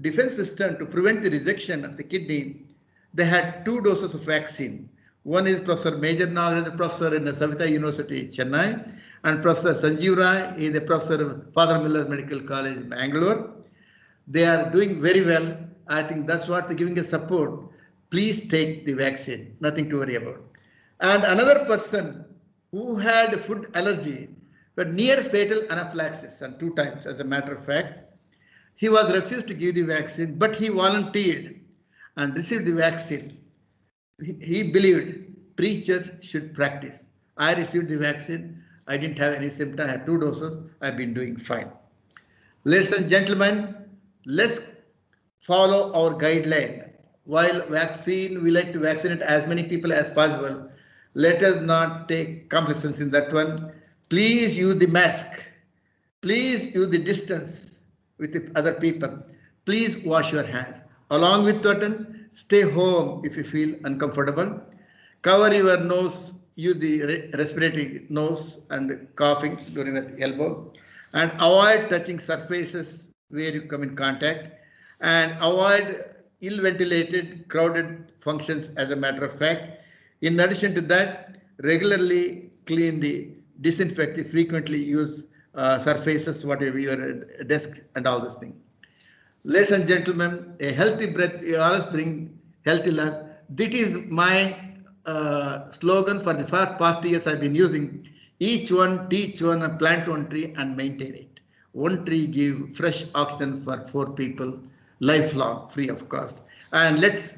defense system to prevent the rejection of the kidney, they had 2 doses of vaccine. One is Professor Major Nagar, the professor in the Savita University, Chennai, and Professor Sanjeev Rai is the professor of Father Miller Medical College, Bangalore. They are doing very well. I think that's what they're giving us support. Please take the vaccine, nothing to worry about. And another person who had food allergy, but near fatal anaphylaxis, and 2 times as a matter of fact, he was refused to give the vaccine, but he volunteered and received the vaccine. He believed preachers should practice. I received the vaccine. I didn't have any symptom. I had 2 doses. I've been doing fine. Ladies and gentlemen, let's follow our guideline. While vaccine, we like to vaccinate as many people as possible. Let us not take complacence in that one. Please use the mask. Please use the distance with the other people. Please wash your hands. Along with that, stay home if you feel uncomfortable. Cover your nose, use the respiratory nose and coughing during the elbow. And avoid touching surfaces where you come in contact. And avoid ill-ventilated, crowded functions as a matter of fact. In addition to that, regularly clean disinfect, frequently use surfaces, whatever your desk and all this thing. Ladies and gentlemen, a healthy breath, you always bring healthy life. This is my slogan for the past years I've been using. Each one teach one and plant one tree and maintain it. One tree give fresh oxygen for 4 people, lifelong, free of cost. And let's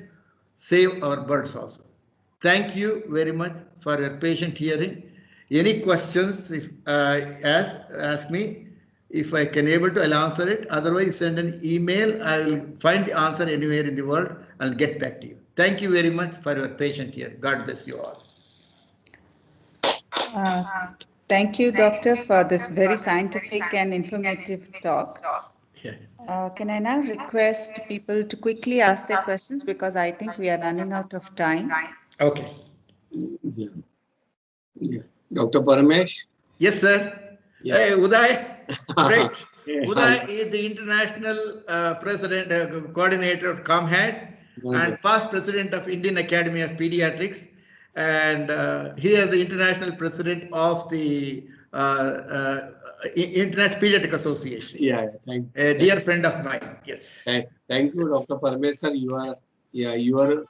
save our birds also. Thank you very much for your patient hearing. Any questions? If ask me. If I can able to, I'll answer it. Otherwise, send an email. I will find the answer anywhere in the world and get back to you. Thank you very much for your patient here. God bless you all. Uh, Thank you, Doctor, for this very scientific and informative talk. Yeah. Can I now request people to quickly ask their questions because I think we are running out of time. Okay. Yeah. Yeah. Dr. Paramesh? Yes, sir. Yeah. Hey, Uday. Great. Yeah. Uday is the international president, coordinator of ComHead and past president of Indian Academy of Pediatrics. And he is the international president of the International Pediatric Association. Yeah, A dear friend of mine. Yes. thank you, Dr. Paramesh, sir. Your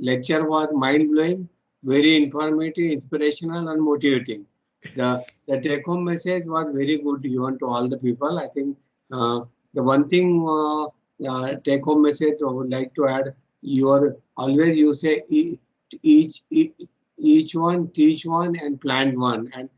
lecture was mind blowing, very informative, inspirational, and motivating. The take home message was very good given to all the people. I think the one thing take home message I would like to add, always you say each each one teach one and plant one, and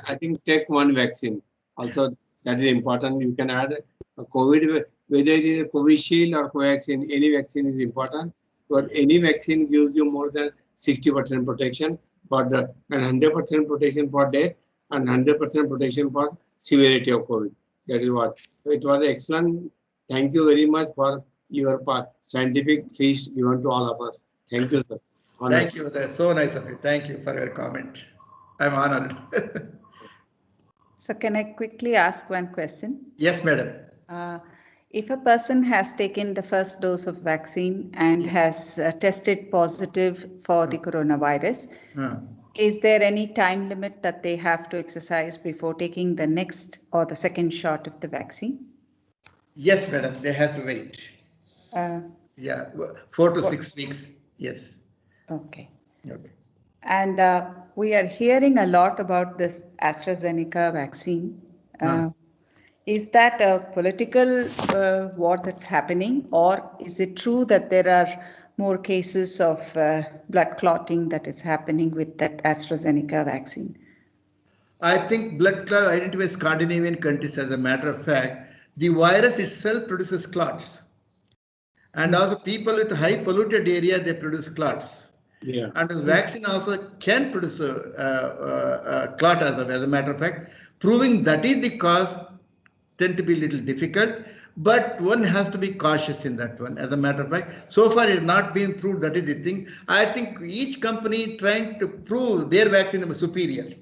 I think take one vaccine also. That is important. You can add COVID, whether it is Covishield or Covaxin, any vaccine is important. But any vaccine gives you more than 60% protection for the and 100% protection for death and 100% protection for severity of COVID. That is what. So it was excellent. Thank you very much for your scientific feast given to all of us. Thank you, sir. Honored. Thank you. That's so nice of you. Thank you for your comment. I'm honored. So can I quickly ask one question? Yes, madam. If a person has taken the first dose of vaccine and has tested positive for the coronavirus, is there any time limit that they have to exercise before taking the next or the second shot of the vaccine? Yes, madam. They have to wait. Yeah, 4 to 6 weeks. Yes. Okay. Okay. And we are hearing a lot about this AstraZeneca vaccine. Is that a political war that's happening, or is it true that there are more cases of blood clotting that is happening with that AstraZeneca vaccine? I think blood clot identifies Scandinavian countries. As a matter of fact, the virus itself produces clots, and also people with high polluted area they produce clots. Yeah. And the vaccine also can produce a clot as a matter of fact, proving that is the cause tend to be a little difficult, but one has to be cautious in that one. As a matter of fact, so far it has not been proved that is the thing. I think each company trying to prove their vaccine is superior.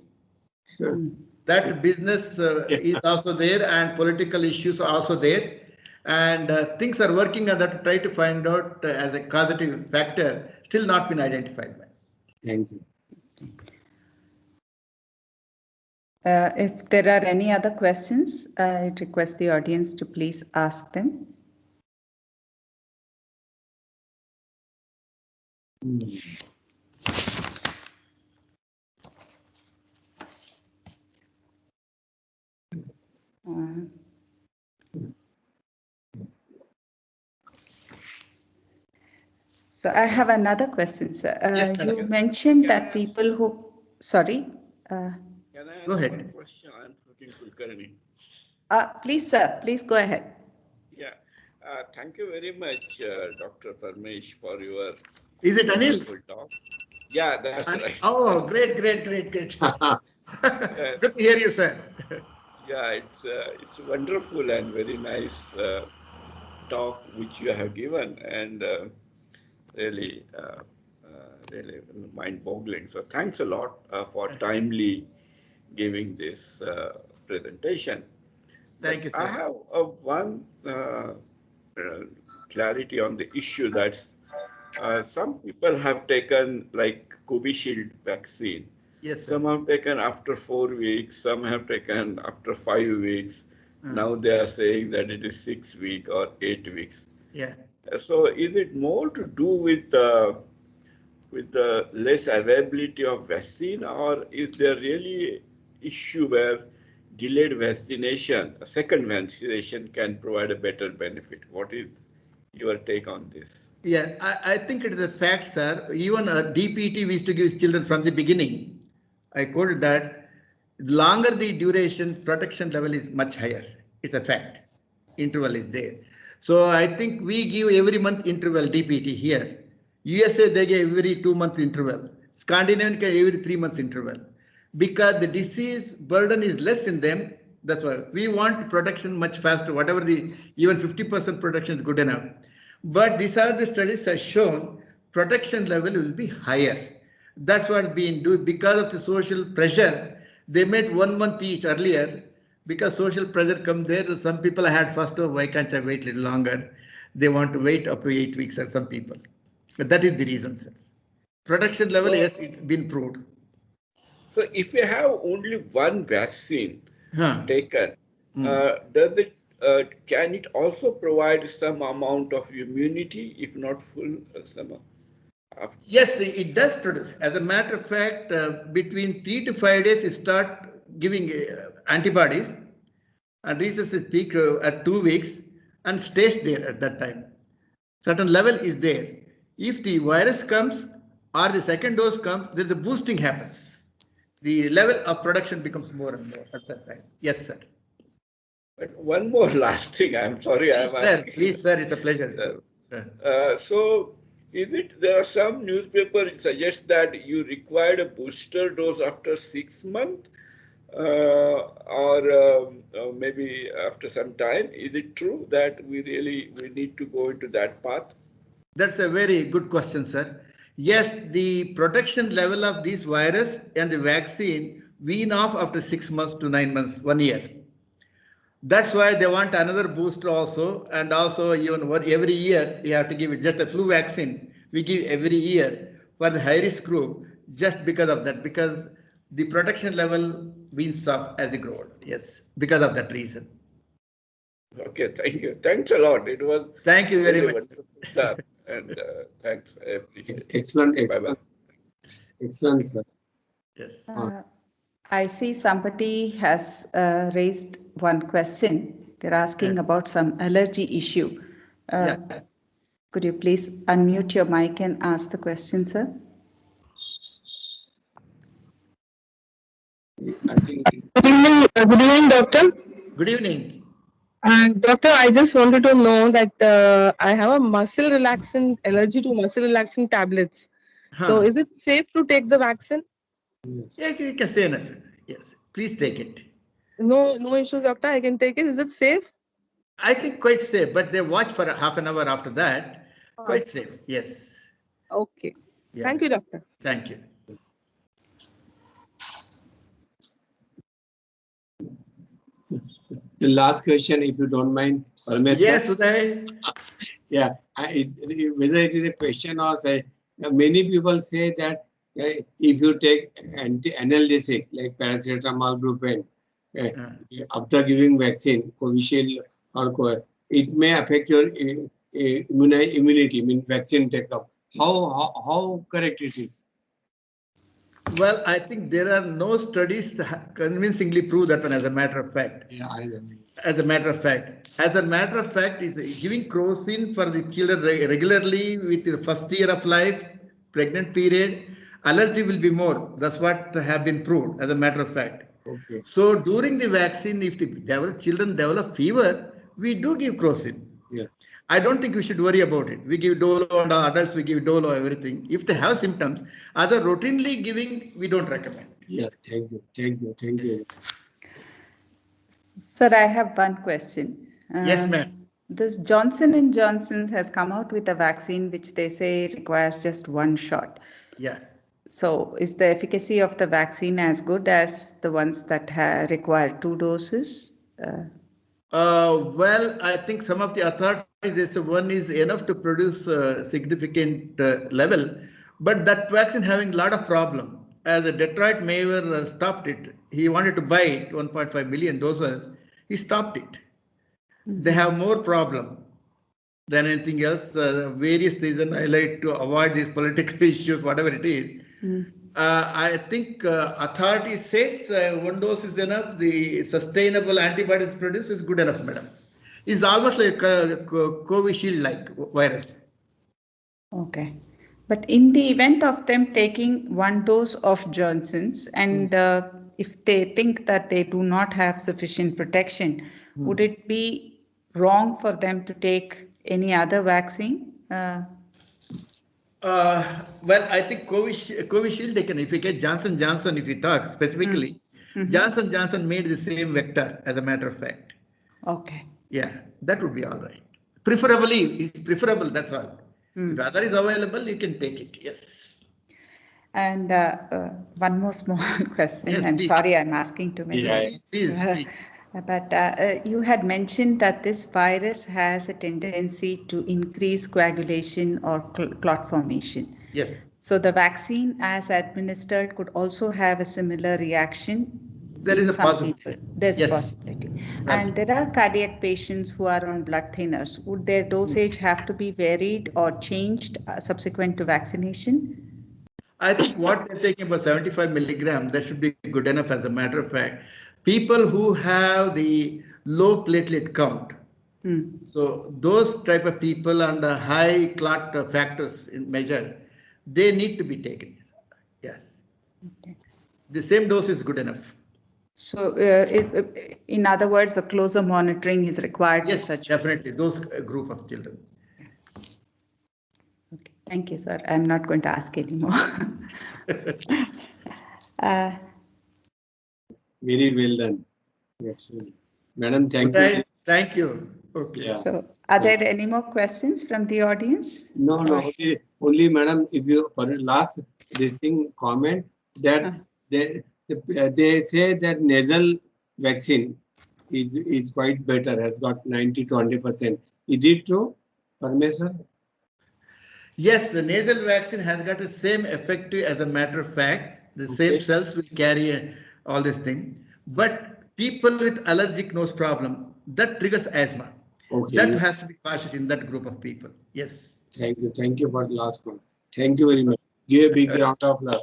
That business is also there and political issues are also there. And things are working on that to try to find out as a causative factor, still not been identified. Thank you. If there are any other questions, I request the audience to please ask them. So I have another question, sir. Yes, you mentioned that people who, sorry. Can I ask Go ahead. one question? I'm looking Kulkarni. Please, sir, please go ahead. Yeah. Thank you very much, Dr. Parmesh, for your Is it Anil? wonderful talk. Yeah, that's right. Oh, great. Good to hear you, sir. Yeah, it's wonderful and very nice talk which you have given, and really really mind-boggling. So thanks a lot for timely giving this presentation. Thank you, I sir. have one clarity on the issue that some people have taken like Covishield vaccine. Yes, sir. Some have taken after 4 weeks, some have taken after 5 weeks. Now they are saying that it is 6 weeks or 8 weeks. Yeah. So is it more to do with with the less availability of vaccine, or is there really issue where delayed vaccination, a second vaccination can provide a better benefit? What is your take on this? Yeah, I think it is a fact, sir. Even DPT we used to give children from the beginning. I quoted that longer the duration, protection level is much higher. It's a fact. Interval is there. So I think we give every month interval DPT here. USA they give every 2 month interval. Scandinavian give every 3 months interval. Because the disease burden is less in them. That's why we want protection much faster. Whatever the even 50% protection is good enough. But these are the studies have shown protection level will be higher. That's what being do because of the social pressure. They made 1 month each earlier because social pressure come there. Some people had first, oh, why can't I wait a little longer? They want to wait up to 8 weeks or some people. But that is the reason, sir. Protection level, yes, it's been proved. So if you have only one vaccine taken, does it can it also provide some amount of immunity, if not full? Yes, it does produce. As a matter of fact, between 3 to 5 days, it start giving antibodies and reaches its peak at 2 weeks and stays there at that time. Certain level is there. If the virus comes or the second dose comes, then the boosting happens. The level of production becomes more and more at that time. Yes, sir. But one more last thing, I'm sorry, I'm asking. Please, sir, it's a pleasure. So, is it there are some newspapers suggest that you required a booster dose after 6 months, or maybe after some time? Is it true that we need to go into that path? That's a very good question, sir. Yes, the protection level of this virus and the vaccine wean off after 6 months to 9 months, 1 year. That's why they want another booster also, and also even every year you have to give it. Just a flu vaccine we give every year for the high risk group, just because of that, because the protection level weans off as you grow older. Yes, because of that reason. Okay, thank you. Thanks a lot. It was thank you very much. Stuff, and thanks. I appreciate it. Excellent, Bye-bye. Excellent, sir. Yes. I see somebody has raised one question. They're asking about some allergy issue. Yeah. Could you please unmute your mic and ask the question, sir? Good evening, doctor. Good evening. And doctor, I just wanted to know that I have a muscle relaxant allergy to muscle relaxant tablets. So, is it safe to take the vaccine? Yes. Yeah, you can say that. Yes, please take it. No issues, doctor. I can take it. Is it safe? I think quite safe, but they watch for half an hour after that. Quite safe. Yes. Okay. Yeah. Thank you, doctor. Thank you. The last question, if you don't mind, Parmesh. Yes, Uday. Yeah, whether it is a question or say, many people say that if you take analgesic like paracetamol, brufen, after giving vaccine, Covishield or it may affect your immunity, vaccine take-up. How correct it is? Well, I think there are no studies to convincingly prove that one as a matter of fact. Yeah, I know. As a matter of fact, is giving crocin for the children regularly with the first year of life, pregnant period, allergy will be more. That's what have been proved as a matter of fact. Okay. So during the vaccine, if the children develop fever, we do give crocin. Yeah. I don't think we should worry about it. We give dolo, and adults we give dolo, everything. If they have symptoms, other routinely giving, we don't recommend. Yeah, thank you. Sir, I have one question. Yes, ma'am. This Johnson & Johnson has come out with a vaccine which they say requires just one shot. Yeah. So is the efficacy of the vaccine as good as the ones that require 2 doses? Well, I think some of the authorities, they say one is enough to produce a significant level, but that vaccine having a lot of problem. As the Detroit mayor stopped it, he wanted to buy it, 1.5 million doses. He stopped it. They have more problem. than anything else. Various reasons I like to avoid these political issues, whatever it is. I think authority says one dose is enough. The sustainable antibodies produced is good enough, madam. It's almost like Covishield-like virus. Okay. But in the event of them taking one dose of Johnson's, and if they think that they do not have sufficient protection, would it be wrong for them to take any other vaccine? Well, I think Covishield, they can, if you get Johnson Johnson, if you talk specifically, Johnson Johnson made the same vector, as a matter of fact. Okay. Yeah, that would be all right. Preferably, it's preferable, that's all. If other is available, you can take it, yes. And one more small question. Yes, I'm please. sorry I'm asking too many. Yeah. Please. But you had mentioned that this virus has a tendency to increase coagulation or clot formation. Yes. So the vaccine as administered could also have a similar reaction. There is a possibility. There's Yes. a possibility. Right. And there are cardiac patients who are on blood thinners. Would their dosage have to be varied or changed subsequent to vaccination? I think what they're taking about 75 milligrams, that should be good enough, as a matter of fact. People who have the low platelet count, so those type of people under high clot factors in measure, they need to be taken. Yes. Okay. The same dose is good enough. So, in other words, a closer monitoring is required for Yes, such. definitely, those group of children. Okay, thank you, sir. I'm not going to ask anymore. Very well done. Excellent. Madam, thank you. Thank you. Okay. Yeah. So, are there any more questions from the audience? No, only madam, if you for last this thing comment that they say that nasal vaccine is quite better, has got 90 to 100%. Is it true, Parmeswar? Yes, the nasal vaccine has got the same effect, as a matter of fact. The same cells will carry all this thing. But people with allergic nose problem, that triggers asthma. Okay. That has to be cautious in that group of people. Yes. Thank you for the last one. Thank you very much. Give a big round of applause.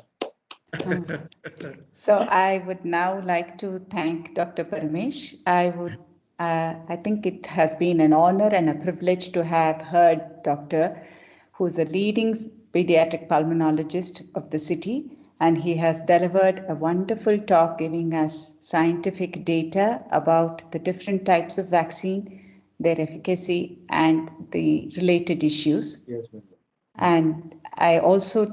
So, I would now like to thank Dr. Parmesh. I think it has been an honor and a privilege to have heard Dr. who's a leading pediatric pulmonologist of the city, and he has delivered a wonderful talk giving us scientific data about the different types of vaccine, their efficacy, and the related issues. Yes, ma'am. And I also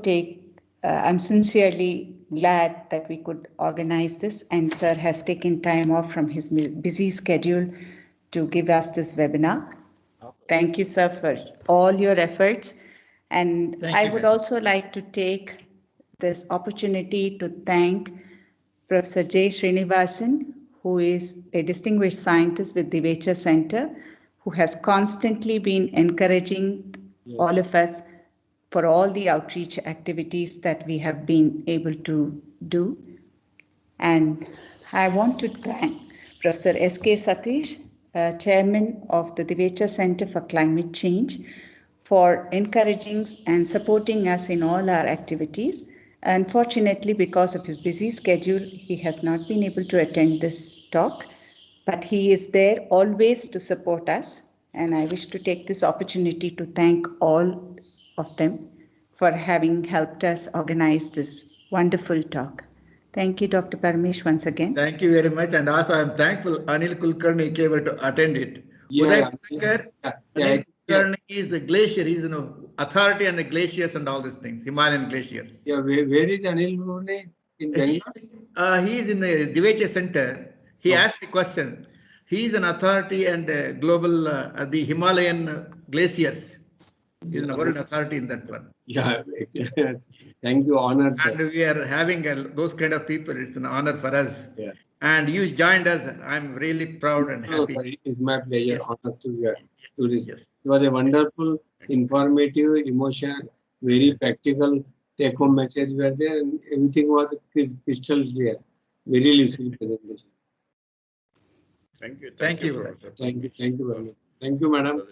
I'm sincerely glad that we could organize this, and sir has taken time off from his busy schedule to give us this webinar. Thank you, sir, for all your efforts. And I would also like to take this opportunity to thank Professor J. Srinivasan, who is a distinguished scientist with the Vecher Center, who has constantly been encouraging all of us for all the outreach activities that we have been able to do. And I want to thank Professor S.K. Satish, Chairman of the Vecher Center for Climate Change, for encouraging and supporting us in all our activities. Unfortunately, because of his busy schedule, he has not been able to attend this talk, but he is there always to support us. And I wish to take this opportunity to thank all of them for having helped us organize this wonderful talk. Thank you, Dr. Parmesh, once again. Thank you very much. And also, I'm thankful Anil Kulkarni came to attend it. Yeah, Anil Kulkarni is a glacier. He's authority on the glaciers and all these things, Himalayan glaciers. Yeah, where is Anil Kulkarni? In Delhi? He is in the Vecher Center. He asked the question. He is an authority and global, the Himalayan glaciers. He is a world authority in that one. Yeah, thank you, honor. And we are having those kind of people. It's an honor for us. Yeah. And you joined us. I'm really proud and happy. Sir, it's my pleasure, Yes. honor to this. Yes. It was a wonderful, informative, emotional, very practical take-home message were there, and everything was crystal clear. Very useful presentation. Thank you. Thank you. Professor. Thank you very much. Thank you, madam.